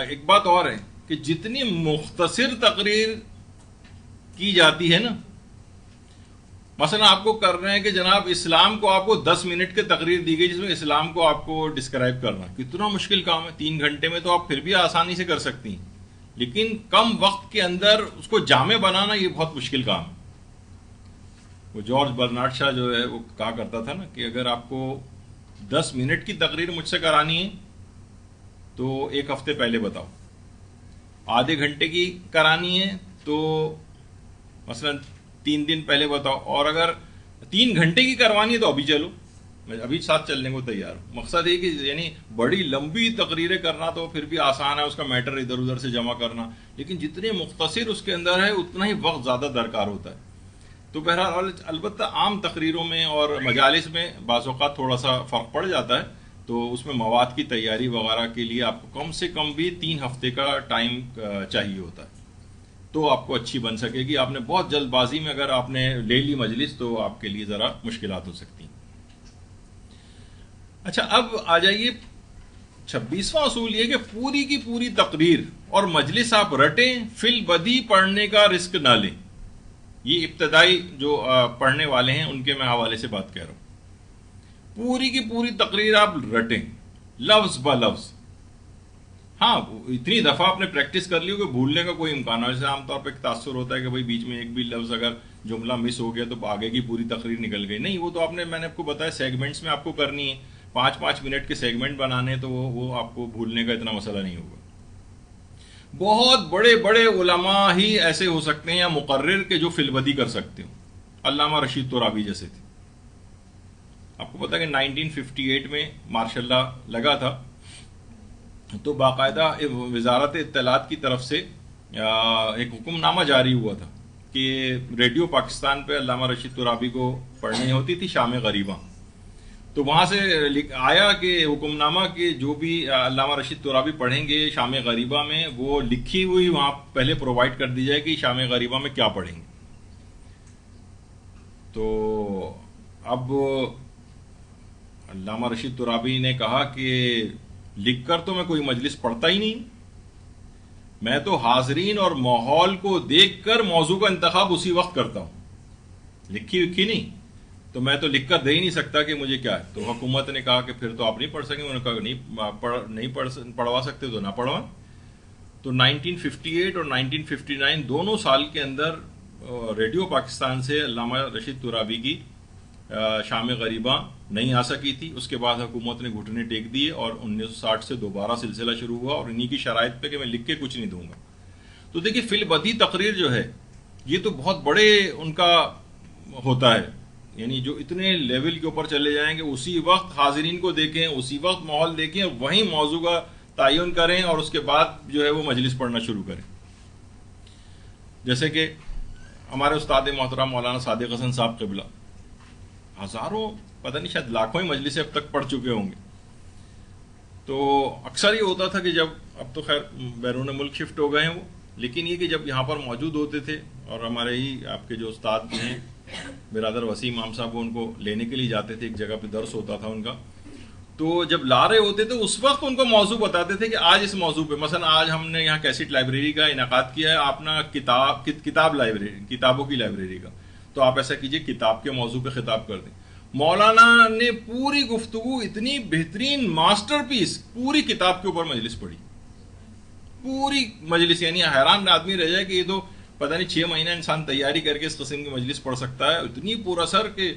ایک بات اور ہے کہ جتنی مختصر تقریر کی جاتی ہے نا، مثلا آپ کو کر رہے ہیں کہ جناب اسلام کو، آپ کو 10 منٹ کی تقریر دی گئی جس میں اسلام کو آپ کو ڈسکرائب کرنا، کتنا مشکل کام ہے. 3 گھنٹے میں تو آپ پھر بھی آسانی سے کر سکتی ہیں، لیکن کم وقت کے اندر اس کو جامع بنانا یہ بہت مشکل کام ہے. وہ جارج برنارڈ شاہ جو ہے وہ کہا کرتا تھا نا کہ اگر آپ کو 10 منٹ کی تقریر مجھ سے کرانی ہے تو 1 ہفتے پہلے بتاؤ. آدھے گھنٹے کی کرانی ہے تو مثلا 3 دن پہلے بتاؤ، اور اگر 3 گھنٹے کی کروانی ہے تو ابھی چلو، میں ابھی ساتھ چلنے کو تیار ہوں. مقصد یہ کہ یعنی بڑی لمبی تقریریں کرنا تو پھر بھی آسان ہے، اس کا میٹر ادھر ادھر سے جمع کرنا، لیکن جتنے مختصر اس کے اندر ہے اتنا ہی وقت زیادہ درکار ہوتا ہے. تو بہرحال البتہ عام تقریروں میں اور مجالس میں بعض اوقات تھوڑا سا فرق پڑ جاتا ہے، تو اس میں مواد کی تیاری وغیرہ کے لیے آپ کو کم سے کم بھی 3 ہفتے کا ٹائم چاہیے ہوتا ہے، تو آپ کو اچھی بن سکے گی. آپ نے بہت جلد بازی میں اگر آپ نے لے لی مجلس تو آپ کے لیے ذرا مشکلات ہو سکتی ہیں. اچھا، اب آ جائیے 26واں اصول یہ کہ پوری کی پوری تقریر اور مجلس آپ رٹیں، فی البدی پڑھنے کا رسک نہ لیں. یہ ابتدائی جو پڑھنے والے ہیں ان کے میں حوالے سے بات کہہ رہا ہوں. پوری کی پوری تقریر آپ رٹیں لفظ با لفظ. ہاں، اتنی دفعہ آپ نے پریکٹس کر لی ہو کہ بھولنے کا کوئی امکان ہے. جیسے عام طور پہ ایک تاثر ہوتا ہے کہ بھائی بیچ میں ایک بھی لفظ اگر جملہ مس ہو گیا تو آگے کی پوری تقریر نکل گئی. نہیں، وہ تو میں نے آپ کو بتایا سیگمنٹس میں آپ کو کرنی ہے، 5-5 منٹ کے سیگمنٹ بنانے، تو وہ آپ کو بھولنے کا اتنا مسئلہ نہیں ہوگا. بہت بڑے بڑے علماء ہی ایسے ہو سکتے ہیں یا مقرر کے جو فی البدی کر سکتے ہوں. علامہ رشید ترابی جیسے تھے. آپ کو پتا کہ 1958 میں ماشاء اللہ لگا تھا، تو باقاعدہ وزارت اطلاعات کی طرف سے ایک حکم نامہ جاری ہوا تھا کہ ریڈیو پاکستان پہ علامہ رشید ترابی کو پڑھنی ہوتی تھی شام غریباں. تو وہاں سے آیا کہ حکم نامہ کہ جو بھی علامہ رشید ترابی پڑھیں گے شام غریبہ میں، وہ لکھی ہوئی وہاں پہلے پرووائڈ کر دی جائے کہ شام غریبہ میں کیا پڑھیں گے. تو اب علامہ رشید ترابی نے کہا کہ لکھ کر تو میں کوئی مجلس پڑھتا ہی نہیں، میں تو حاضرین اور ماحول کو دیکھ کر موضوع کا انتخاب اسی وقت کرتا ہوں، لکھی نہیں، تو میں تو لکھ کر دے ہی نہیں سکتا کہ مجھے کیا ہے. تو حکومت نے کہا کہ پھر تو آپ نہیں پڑھ سکیں گے. انہوں نے کہا نہیں پڑھوا سکتے تو نہ پڑھوائیں. تو 1958 اور 1959 دونوں سال کے اندر ریڈیو پاکستان سے علامہ رشید ترابی کی شام غریباں نہیں آ سکی تھی. اس کے بعد حکومت نے گھٹنے ٹیک دیے اور 1960 سے دوبارہ سلسلہ شروع ہوا، اور انہی کی شرائط پہ کہ میں لکھ کے کچھ نہیں دوں گا. تو دیکھیے فی البدی تقریر جو ہے یہ تو بہت بڑے ان کا ہوتا ہے، یعنی جو اتنے لیول کے اوپر چلے جائیں گے، اسی وقت حاضرین کو دیکھیں، اسی وقت ماحول دیکھیں، وہیں موضوع کا تعین کریں اور اس کے بعد جو ہے وہ مجلس پڑھنا شروع کریں. جیسے کہ ہمارے استاد محترم مولانا صادق حسن صاحب قبلہ ہزاروں پتہ نہیں شاید لاکھوں ہی مجلسیں اب تک پڑھ چکے ہوں گے. تو اکثر یہ ہوتا تھا کہ جب اب تو خیر بیرون ملک شفٹ ہو گئے ہیں وہ، لیکن یہ کہ جب یہاں پر موجود ہوتے تھے اور ہمارے ہی آپ کے جو استاد ہیں برادر وسیم امام صاحب، وہ ان کو لینے کے لیے جاتے تھے، ایک جگہ پہ درس ہوتا تھا ان کا، تو جب لا رہے ہوتے تھے اس وقت ان کو موضوع بتاتے تھے کہ آج اس موضوع پہ، مثلا آج ہم نے یہاں کیسٹ لائبریری کا انعقاد کیا ہے، آپ نا کتاب لائبریری، کتابوں کی لائبریری کا، تو آپ ایسا کیجئے کتاب کے موضوع پہ خطاب کر دیں. مولانا نے پوری گفتگو اتنی بہترین ماسٹر پیس پوری کتاب کے اوپر مجلس پڑھی، پوری مجلس، یعنی حیران آدمی رہ جائے کہ یہ تو پتہ نہیں 6 مہینہ انسان تیاری کر کے اس قسم کی مجلس پڑھ سکتا ہے، اتنی پورا اثر کہ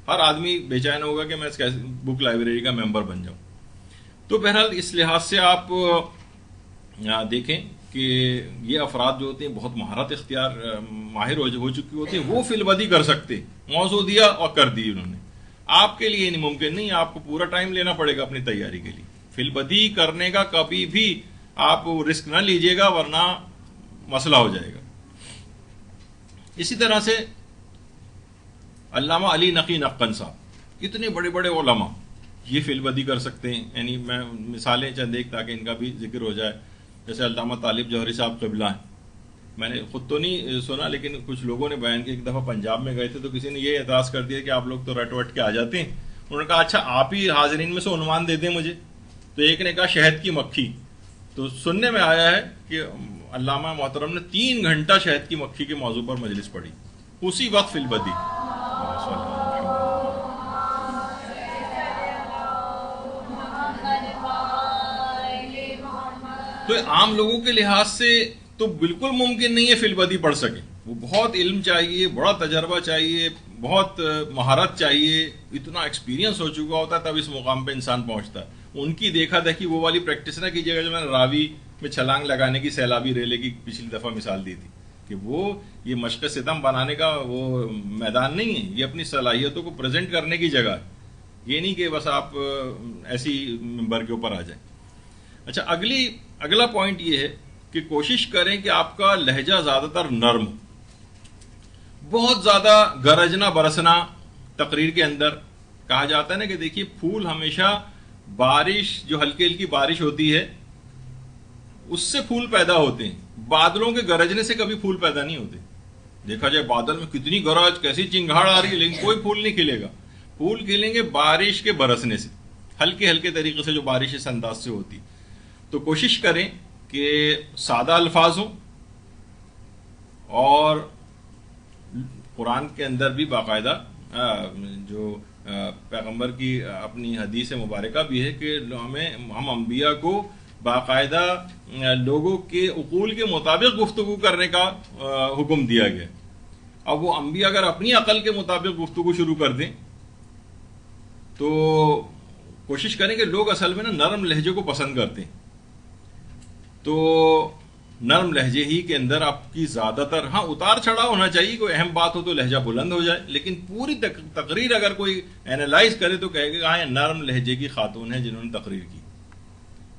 ہر آدمی بے چین ہوگا کہ میں اس بک لائبریری کا ممبر بن جاؤں. تو بہرحال اس لحاظ سے آپ دیکھیں کہ یہ افراد جو ہوتے ہیں بہت مہارت اختیار ماہر ہو چکی ہوتی ہیں، وہ فی البدی کر سکتے، موضوع دیا اور کر دی انہوں نے. آپ کے لیے نہیں ممکن نہیں، آپ کو پورا ٹائم لینا پڑے گا اپنی تیاری کے لیے. فی البدی کرنے کا کبھی بھی آپ رسک نہ لیجئے گا ورنہ مسئلہ ہو جائے گا. اسی طرح سے علامہ علی نقی نقن صاحب، اتنے بڑے بڑے علماء یہ فی البدی کر سکتے ہیں. یعنی میں مثالیں چند ایک تاکہ ان کا بھی ذکر ہو جائے. جیسے علامہ طالب جوہری صاحب قبلہ ہیں، میں نے خود تو نہیں سنا لیکن کچھ لوگوں نے بیان کیا. ایک دفعہ پنجاب میں گئے تھے تو کسی نے یہ اعتراض کر دیا کہ آپ لوگ تو رٹ وٹ کے آ جاتے ہیں. انہوں نے کہا اچھا آپ ہی حاضرین میں سے عنوان دے دیں مجھے. تو ایک نے کہا شہد کی مکھی. تو سننے میں آیا ہے کہ علامہ محترم نے 3 گھنٹہ شہد کی مکھی کے موضوع پر مجلس پڑھی اسی وقت فی البدی. تو عام لوگوں کے لحاظ سے تو بالکل ممکن نہیں ہے فی البدی پڑھ سکے. وہ بہت علم چاہیے، بڑا تجربہ چاہیے، بہت مہارت چاہیے، اتنا ایکسپیرینس ہو چکا ہوتا ہے تب اس مقام پہ انسان پہنچتا ہے. ان کی دیکھا دیکھی وہ والی پریکٹس نہ کیجیے گا جو میں نے راوی میں چھلانگ لگانے کی سیلابی ریلے کی پچھلی دفعہ مثال دی تھی کہ وہ یہ مشق ستم بنانے کا وہ میدان نہیں ہے، یہ اپنی صلاحیتوں کو پریزنٹ کرنے کی جگہ ہے. یہ نہیں کہ بس آپ ایسی ممبر کے اوپر آ جائیں. اچھا اگلا پوائنٹ یہ ہے کہ کوشش کریں کہ آپ کا لہجہ زیادہ تر نرم ہو. بہت زیادہ گرجنا برسنا تقریر کے اندر کہا جاتا ہے نا کہ دیکھیے پھول ہمیشہ بارش جو ہلکی ہلکی بارش ہوتی ہے اس سے پھول پیدا ہوتے ہیں. بادلوں کے گرجنے سے کبھی پھول پیدا نہیں ہوتے. دیکھا جائے بادل میں کتنی گرج کیسی چنگھاڑ آ رہی ہے لیکن کوئی پھول نہیں کھلے گا. پھول کھلیں گے بارش کے برسنے سے، ہلکے ہلکے طریقے سے جو بارش اس انداز سے ہوتی. تو کوشش کریں کہ سادہ الفاظ ہوں اور قرآن کے اندر بھی باقاعدہ جو پیغمبر کی اپنی حدیث مبارکہ بھی ہے کہ ہم انبیاء کو باقاعدہ لوگوں کے عقول کے مطابق گفتگو کرنے کا حکم دیا گیا. اب وہ انبیاء اگر اپنی عقل کے مطابق گفتگو شروع کر دیں تو کوشش کریں کہ لوگ اصل میں نا نرم لہجے کو پسند کرتے ہیں. تو نرم لہجے ہی کے اندر آپ کی زیادہ تر اتار چڑھاؤ ہونا چاہیے. کوئی اہم بات ہو تو لہجہ بلند ہو جائے لیکن پوری تقریر اگر کوئی اینالائز کرے تو کہے گا یہ نرم لہجے کی خاتون ہیں جنہوں نے تقریر کی.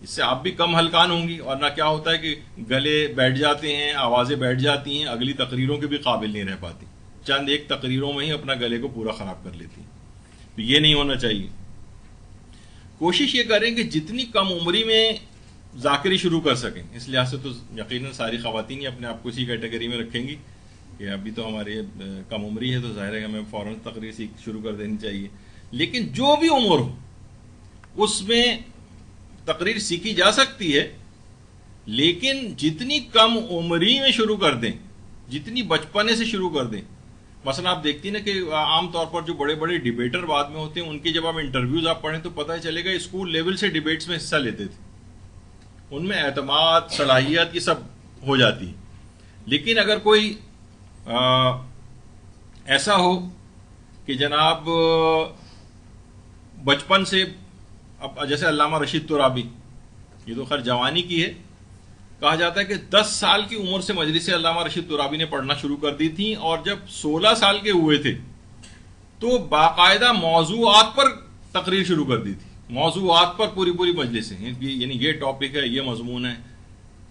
اس سے آپ بھی کم ہلکان ہوں گی اور نہ کیا ہوتا ہے کہ گلے بیٹھ جاتے ہیں، آوازیں بیٹھ جاتی ہیں، اگلی تقریروں کے بھی قابل نہیں رہ پاتی. چند ایک تقریروں میں ہی اپنا گلے کو پورا خراب کر لیتی ہیں. تو یہ نہیں ہونا چاہیے. کوشش یہ کریں کہ جتنی کم عمری میں ذاکری شروع کر سکیں. اس لحاظ سے تو یقیناً ساری خواتین ہی اپنے آپ کو اسی کیٹیگری میں رکھیں گی کہ ابھی تو ہماری کم عمری ہے تو ظاہر ہے کہ ہمیں فوراً تقریر شروع کر دینی چاہیے. لیکن جو بھی عمر ہو اس میں تقریر سیکھی جا سکتی ہے، لیکن جتنی کم عمری میں شروع کر دیں، جتنی بچپنے سے شروع کر دیں. مثلا آپ دیکھتی ہیں نا کہ عام طور پر جو بڑے بڑے ڈیبیٹر بعد میں ہوتے ہیں ان کی جب آپ انٹرویوز آپ پڑھیں تو پتہ چلے گا اسکول لیول سے ڈیبیٹس میں حصہ لیتے تھے. ان میں اعتماد، صلاحیت یہ سب ہو جاتی ہے. لیکن اگر کوئی ایسا ہو کہ جناب بچپن سے، اب جیسے علامہ رشید ترابی، یہ تو خیر جوانی کی ہے، کہا جاتا ہے کہ 10 سال کی عمر سے مجلس علامہ رشید ترابی نے پڑھنا شروع کر دی تھی اور جب 16 سال کے ہوئے تھے تو باقاعدہ موضوعات پر تقریر شروع کر دی تھی. موضوعات پر پوری مجلسیں، یعنی یہ ٹاپک ہے، یہ مضمون ہے.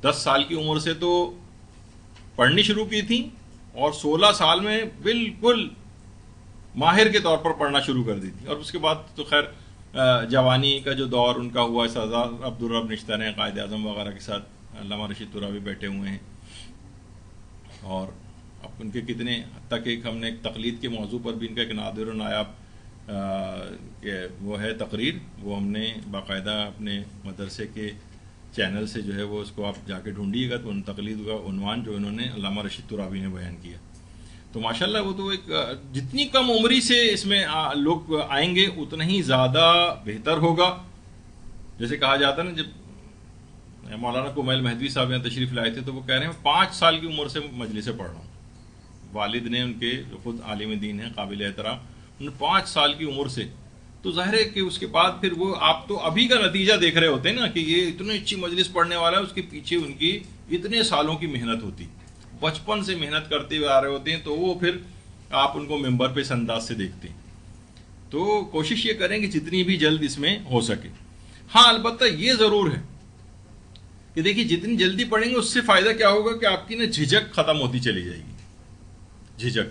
10 سال کی عمر سے تو پڑھنی شروع کی تھی اور 16 سال میں بالکل ماہر کے طور پر پڑھنا شروع کر دی تھی. اور اس کے بعد تو خیر جوانی کا جو دور ان کا ہوا, سردار عبدالرب نشتر ہیں قائد اعظم وغیرہ کے ساتھ, علامہ رشید ترابی بیٹھے ہوئے ہیں, اور اب ان کے کتنے حد تک ایک ہم نے ایک تقلید کے موضوع پر بھی ان کا ایک نادر و نایاب وہ ہے تقریر, وہ ہم نے باقاعدہ اپنے مدرسے کے چینل سے جو ہے وہ اس کو آپ جا کے ڈھونڈیے گا تو ان تقلید کا عنوان جو انہوں نے علامہ رشید ترابی نے بیان کیا. تو ماشاءاللہ وہ تو ایک جتنی کم عمری سے اس میں لوگ آئیں گے اتنا ہی زیادہ بہتر ہوگا. جیسے کہا جاتا ہے نا, جب مولانا کمیل مہدوی صاحب یہاں تشریف لائے تھے تو وہ کہہ رہے ہیں 5 سال کی عمر سے مجلس سے پڑھ رہا ہوں. والد نے ان کے جو خود عالم دین ہیں قابل احترام, انہوں نے 5 سال کی عمر سے, تو ظاہر ہے کہ اس کے بعد پھر وہ آپ تو ابھی کا نتیجہ دیکھ رہے ہوتے ہیں نا کہ یہ اتنی اچھی مجلس پڑھنے والا ہے, اس کے پیچھے ان کی اتنے سالوں کی محنت ہوتی, بچپن سے محنت کرتے ہوئے آ رہے ہوتے ہیں, تو وہ پھر آپ ان کو ممبر پہ اس انداز سے دیکھتے ہیں. تو کوشش یہ کریں کہ جتنی بھی جلد اس میں ہو سکے. ہاں البتہ یہ ضرور ہے کہ دیکھیے جتنی جلدی پڑھیں گے اس سے فائدہ کیا ہوگا کہ آپ کی نا جھجک ختم ہوتی چلی جائے گی. جھجک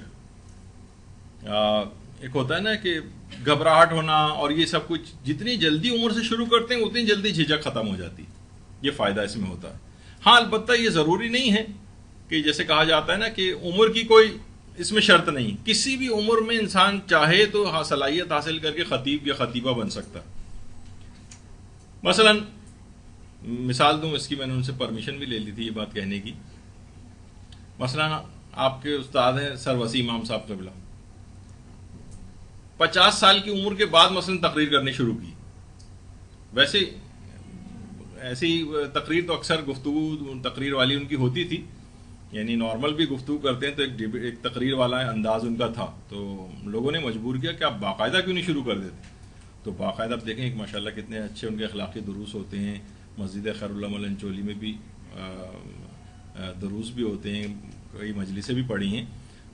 ایک ہوتا ہے نا کہ گھبراہٹ ہونا, اور یہ سب کچھ جتنی جلدی عمر سے شروع کرتے ہیں اتنی جلدی جھجک ختم ہو جاتی, یہ فائدہ اس میں ہوتا ہے. ہاں البتہ یہ ضروری نہیں ہے کہ جیسے کہا جاتا ہے نا کہ عمر کی کوئی اس میں شرط نہیں, کسی بھی عمر میں انسان چاہے تو صلاحیت حاصل کر کے خطیب یا خطیبہ بن سکتا. مثلا مثال دوں اس کی, میں نے ان سے پرمیشن بھی لے لی تھی یہ بات کہنے کی. مثلا آپ کے استاد ہیں سر وسیم امام صاحب قبلہ, 50 سال کی عمر کے بعد مثلا تقریر کرنی شروع کی. ویسے ایسی تقریر تو اکثر گفتگو تقریر والی ان کی ہوتی تھی, یعنی نارمل بھی گفتگو کرتے ہیں تو ایک تقریر والا انداز ان کا تھا. تو لوگوں نے مجبور کیا کہ آپ باقاعدہ کیوں نہیں شروع کر دیتے. تو باقاعدہ آپ دیکھیں ماشاءاللہ کتنے اچھے ان کے اخلاقی دروس ہوتے ہیں. مسجد خیر اللہ ملنچولی میں بھی دروس بھی ہوتے ہیں, کئی مجلسیں بھی پڑھی ہیں.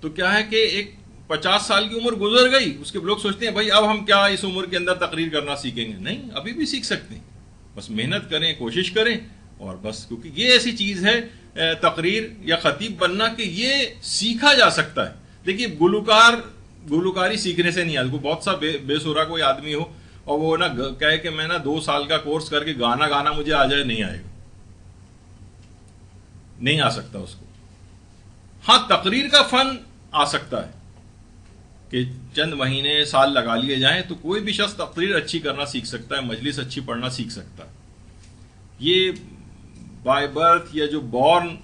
تو کیا ہے کہ ایک 50 سال کی عمر گزر گئی, اس کے لوگ سوچتے ہیں بھائی اب ہم کیا اس عمر کے اندر تقریر کرنا سیکھیں گے. نہیں, ابھی بھی سیکھ سکتے ہیں, بس محنت کریں, کوشش کریں, اور بس. کیونکہ یہ ایسی چیز ہے تقریر یا خطیب بننا کہ یہ سیکھا جا سکتا ہے. دیکھیے گلوکاری سیکھنے سے نہیں آتا. بہت سا بے سورا کوئی آدمی ہو اور وہ نا کہے کہ میں نا 2 سال کا کورس کر کے گانا مجھے آ جائے, نہیں آئے گا, نہیں آ سکتا اس کو. ہاں تقریر کا فن آ سکتا ہے کہ چند مہینے سال لگا لیے جائیں تو کوئی بھی شخص تقریر اچھی کرنا سیکھ سکتا ہے, مجلس اچھی پڑھنا سیکھ سکتا ہے. یہ بائی برتھ یا جو بورن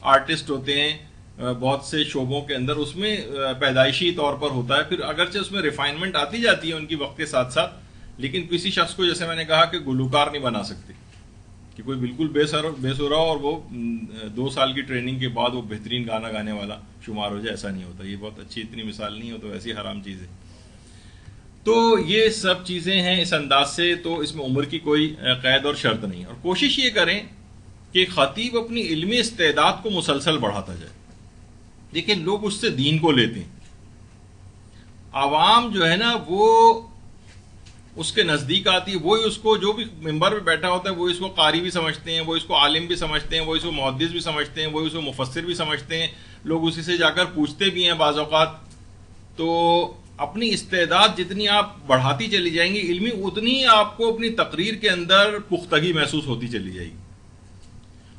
آرٹسٹ ہوتے ہیں بہت سے شعبوں کے اندر, اس میں پیدائشی طور پر ہوتا ہے. پھر اگرچہ اس میں ریفائنمنٹ آتی جاتی ہے ان کی وقت کے ساتھ ساتھ, لیکن کسی شخص کو جیسے میں نے کہا کہ گلوکار نہیں بنا سکتے کہ کوئی بالکل بے سورا اور وہ 2 سال کی ٹریننگ کے بعد وہ بہترین گانا گانے والا شمار ہو جائے, ایسا نہیں ہوتا. یہ بہت اچھی اتنی مثال نہیں ہو تو ایسی حرام چیز ہے. تو یہ سب چیزیں ہیں اس انداز سے. تو اس میں عمر کی کوئی قید اور شرط نہیں. اور کوشش یہ کریں کہ خطیب اپنی علمی استعداد کو مسلسل بڑھاتا جائے. دیکھیں لوگ اس سے دین کو لیتے ہیں, عوام جو ہے نا وہ اس کے نزدیک آتی ہے, وہی اس کو جو بھی ممبر پہ بیٹھا ہوتا ہے وہ اس کو قاری بھی سمجھتے ہیں, وہ اس کو عالم بھی سمجھتے ہیں, وہ اس کو محدث بھی سمجھتے ہیں, وہ اس کو مفسر بھی سمجھتے ہیں. لوگ اسی سے جا کر پوچھتے بھی ہیں بعض اوقات. تو اپنی استعداد جتنی آپ بڑھاتی چلی جائیں گی علمی, اتنی آپ کو اپنی تقریر کے اندر پختگی محسوس ہوتی چلی جائے گی.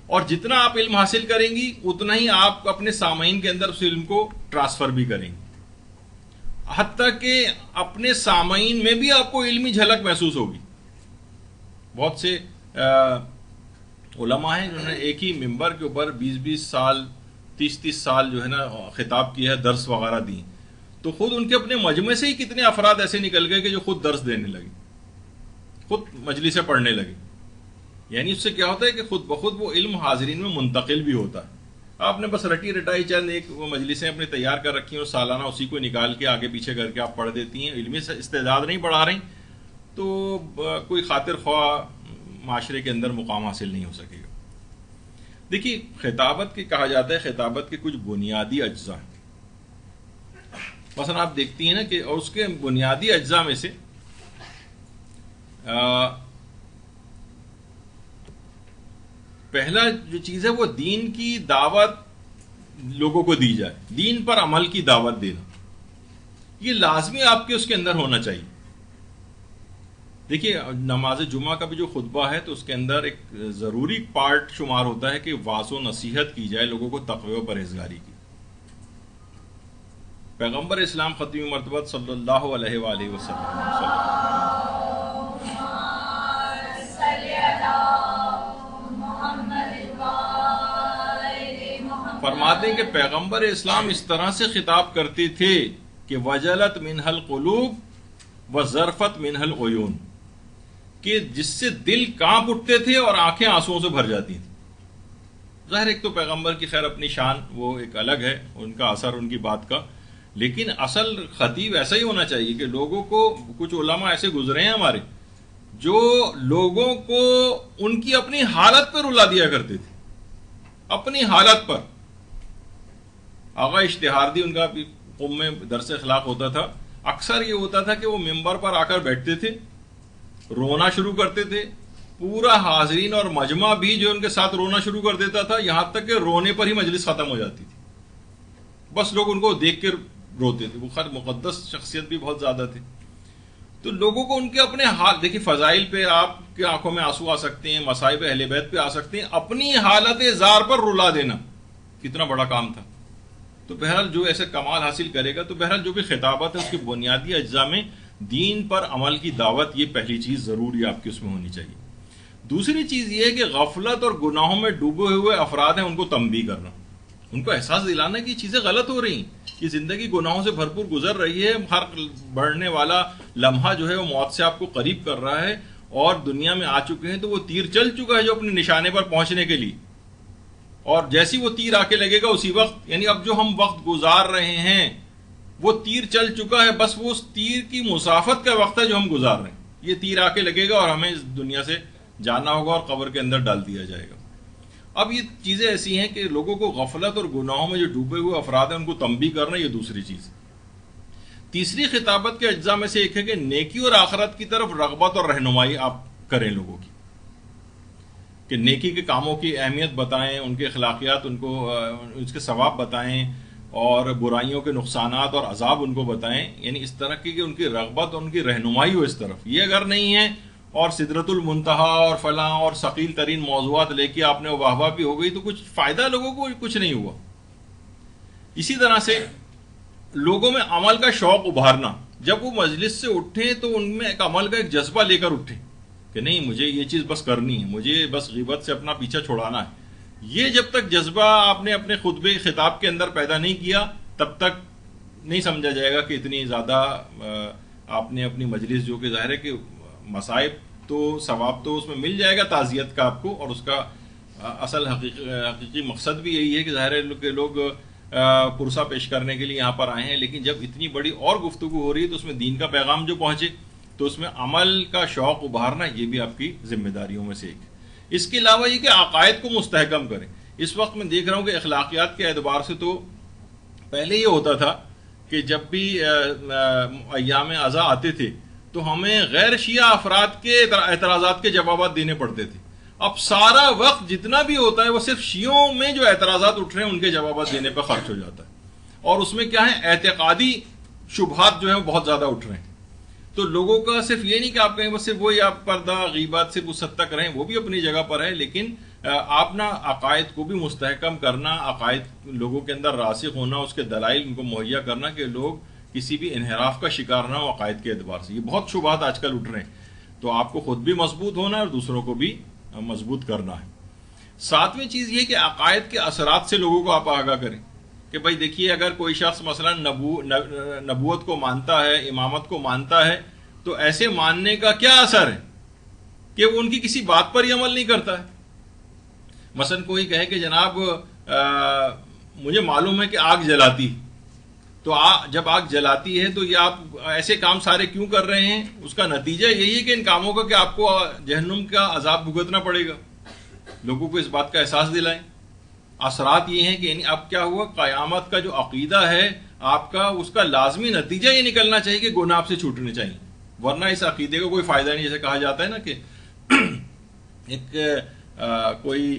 اور جتنا آپ علم حاصل کریں گی اتنا ہی آپ اپنے سامعین کے اندر اس علم کو ٹرانسفر بھی کریں گے, حتیٰ کہ اپنے سامعین میں بھی آپ کو علمی جھلک محسوس ہوگی. بہت سے علماء ہیں جنہوں نے ایک ہی ممبر کے اوپر 20 سال 30 سال جو ہے نا خطاب کیا ہے, درس وغیرہ دی, تو خود ان کے اپنے مجمع سے ہی کتنے افراد ایسے نکل گئے کہ جو خود درس دینے لگے, خود مجلسیں پڑھنے لگے. یعنی اس سے کیا ہوتا ہے کہ خود بخود وہ علم حاضرین میں منتقل بھی ہوتا ہے. آپ نے بس رٹی رٹائی چند ایک مجلسیں اپنے تیار کر رکھی ہیں اور سالانہ اسی کو نکال کے آگے پیچھے کر کے آپ پڑھ دیتی ہیں, علمی استعداد نہیں بڑھا رہی, تو کوئی خاطر خواہ معاشرے کے اندر مقام حاصل نہیں ہو سکے گا. دیکھیے خطابت کے کہا جاتا ہے خطابت کے کچھ بنیادی اجزاء ہیں. مثلا آپ دیکھتی ہیں نا کہ اور اس کے بنیادی اجزاء میں سے پہلا جو چیز ہے وہ دین کی دعوت لوگوں کو دی جائے، دین پر عمل کی دعوت دینا، یہ لازمی آپ کے اس کے اندر ہونا چاہیے۔ دیکھیے نماز جمعہ کا بھی جو خطبہ ہے تو اس کے اندر ایک ضروری پارٹ شمار ہوتا ہے کہ واعظ و نصیحت کی جائے لوگوں کو تقوی و پرہیزگاری کی۔ پیغمبر اسلام ختم مرتبہ صلی اللہ علیہ وآلہ وسلم فرماتے ہیں کہ پیغمبر اسلام اس طرح سے خطاب کرتے تھے کہ وجلت منہ القلوب وزرفت منہ العیون، کہ جس سے دل کانپ اٹھتے تھے اور آنکھیں آنسوؤں سے بھر جاتی تھیں۔ ظاہر ایک تو پیغمبر کی خیر اپنی شان وہ ایک الگ ہے، ان کا اثر ان کی بات کا، لیکن اصل خطیب ایسا ہی ہونا چاہیے کہ لوگوں کو، کچھ علماء ایسے گزرے ہیں ہمارے جو لوگوں کو ان کی اپنی حالت پر رلا دیا کرتے تھے، اپنی حالت پر۔ آغا اشتہاردی ان کا قوم میں درس اخلاق ہوتا تھا، اکثر یہ ہوتا تھا کہ وہ ممبر پر آ کر بیٹھتے تھے، رونا شروع کرتے تھے، پورا حاضرین اور مجمع بھی جو ان کے ساتھ رونا شروع کر دیتا تھا، یہاں تک کہ رونے پر ہی مجلس ختم ہو جاتی تھی، بس لوگ ان کو دیکھ کر روتے تھے۔ وہ خیر مقدس شخصیت بھی بہت زیادہ تھے، تو لوگوں کو ان کے اپنے حال، دیکھیے فضائل پہ آپ کی آنکھوں میں آنسو آ سکتے ہیں، مصائب اہل بیت پہ آ سکتے ہیں، اپنی حالت زار پر رلا دینا کتنا بڑا کام تھا۔ تو بہرحال جو ایسے کمال حاصل کرے گا، تو بہرحال جو بھی خطابت ہے اس کے بنیادی اجزاء میں دین پر عمل کی دعوت، یہ پہلی چیز ضروری آپ کی اس میں ہونی چاہیے۔ دوسری چیز یہ ہے کہ غفلت اور گناہوں میں ڈوبے ہوئے افراد ہیں ان کو تنبیہ کرنا، ان کو احساس دلانا کہ یہ چیزیں غلط ہو رہی ہیں، یہ زندگی گناہوں سے بھرپور گزر رہی ہے، ہر بڑھنے والا لمحہ جو ہے وہ موت سے آپ کو قریب کر رہا ہے، اور دنیا میں آ چکے ہیں تو وہ تیر چل چکا ہے جو اپنے نشانے پر پہنچنے کے لیے، اور جیسی وہ تیر آ کے لگے گا اسی وقت، یعنی اب جو ہم وقت گزار رہے ہیں وہ تیر چل چکا ہے، بس وہ اس تیر کی مسافت کا وقت ہے جو ہم گزار رہے ہیں۔ یہ تیر آ کے لگے گا اور ہمیں اس دنیا سے جانا ہوگا اور قبر کے اندر ڈال دیا جائے گا۔ اب یہ چیزیں ایسی ہیں کہ لوگوں کو غفلت اور گناہوں میں جو ڈوبے ہوئے افراد ہیں ان کو تنبیہ کرنا، یہ دوسری چیز۔ تیسری خطابت کے اجزاء میں سے ایک ہے کہ نیکی اور آخرت کی طرف رغبت اور رہنمائی آپ کریں لوگوں کی، کہ نیکی کے کاموں کی اہمیت بتائیں، ان کے اخلاقیات ان کو اس کے ثواب بتائیں، اور برائیوں کے نقصانات اور عذاب ان کو بتائیں، یعنی اس طرح کی کہ ان کی رغبت اور ان کی رہنمائی ہو اس طرف۔ یہ اگر نہیں ہے اور سدرۃ المنتہا اور فلاں اور ثقیل ترین موضوعات لے کے آپ نے واہ واہ بھی ہو گئی تو کچھ فائدہ لوگوں کو کچھ نہیں ہوا۔ اسی طرح سے لوگوں میں عمل کا شوق ابھارنا، جب وہ مجلس سے اٹھیں تو ان میں ایک عمل کا ایک جذبہ لے کر اٹھیں کہ نہیں مجھے یہ چیز بس کرنی ہے، مجھے بس غیبت سے اپنا پیچھا چھڑانا ہے۔ یہ جب تک جذبہ آپ نے اپنے خطبے خطاب کے اندر پیدا نہیں کیا تب تک نہیں سمجھا جائے گا کہ اتنی زیادہ آپ نے اپنی مجلس، جو کہ ظاہر ہے کہ مصائب تو ثواب تو اس میں مل جائے گا تعزیت کا آپ کو، اور اس کا اصل حقیقی مقصد بھی یہی ہے کہ ظاہر ہے کہ لوگ پرسہ پیش کرنے کے لیے یہاں پر آئے ہیں، لیکن جب اتنی بڑی اور گفتگو ہو رہی ہے تو اس میں دین کا پیغام جو پہنچے تو اس میں عمل کا شوق ابھارنا یہ بھی آپ کی ذمہ داریوں میں سے ایک ہے۔ اس کے علاوہ یہ کہ عقائد کو مستحکم کریں۔ اس وقت میں دیکھ رہا ہوں کہ اخلاقیات کے اعتبار سے تو پہلے یہ ہوتا تھا کہ جب بھی ایام عزا آتے تھے تو ہمیں غیر شیعہ افراد کے اعتراضات کے جوابات دینے پڑتے تھے۔ اب سارا وقت جتنا بھی ہوتا ہے وہ صرف شیعوں میں جو اعتراضات اٹھ رہے ہیں ان کے جوابات دینے پر خرچ ہو جاتا ہے، اور اس میں کیا ہے اعتقادی شبہات جو ہیں وہ بہت زیادہ اٹھ رہے ہیں۔ تو لوگوں کا صرف یہ نہیں کہ آپ کہیں بس صرف وہی آپ پردہ غیبت صرف اس حد تک رہیں، وہ بھی اپنی جگہ پر ہے، لیکن آپ نا عقائد کو بھی مستحکم کرنا، عقائد لوگوں کے اندر راسخ ہونا، اس کے دلائل ان کو مہیا کرنا کہ لوگ کسی بھی انحراف کا شکار نہ ہو عقائد کے اعتبار سے۔ یہ بہت شبہات آج کل اٹھ رہے ہیں، تو آپ کو خود بھی مضبوط ہونا ہے اور دوسروں کو بھی مضبوط کرنا ہے۔ ساتویں چیز یہ کہ عقائد کے اثرات سے لوگوں کو آپ آگاہ کریں کہ بھائی دیکھیے اگر کوئی شخص مثلا نبوت کو مانتا ہے، امامت کو مانتا ہے، تو ایسے ماننے کا کیا اثر ہے کہ وہ ان کی کسی بات پر ہی عمل نہیں کرتا ہے۔ مثلا کوئی کہے کہ جناب مجھے معلوم ہے کہ آگ جلاتی، تو جب آگ جلاتی ہے تو یہ آپ ایسے کام سارے کیوں کر رہے ہیں؟ اس کا نتیجہ یہی ہے کہ ان کاموں کا کہ آپ کو جہنم کا عذاب بھگتنا پڑے گا۔ لوگوں کو اس بات کا احساس دلائیں۔ اثرات یہ ہیں کہ یعنی اب کیا ہوا، قیامت کا جو عقیدہ ہے آپ کا، اس کا لازمی نتیجہ یہ نکلنا چاہیے کہ گناہ آپ سے چھوٹنے چاہیے، ورنہ اس عقیدے کا کوئی فائدہ نہیں۔ جیسے کہا جاتا ہے نا کہ ایک کوئی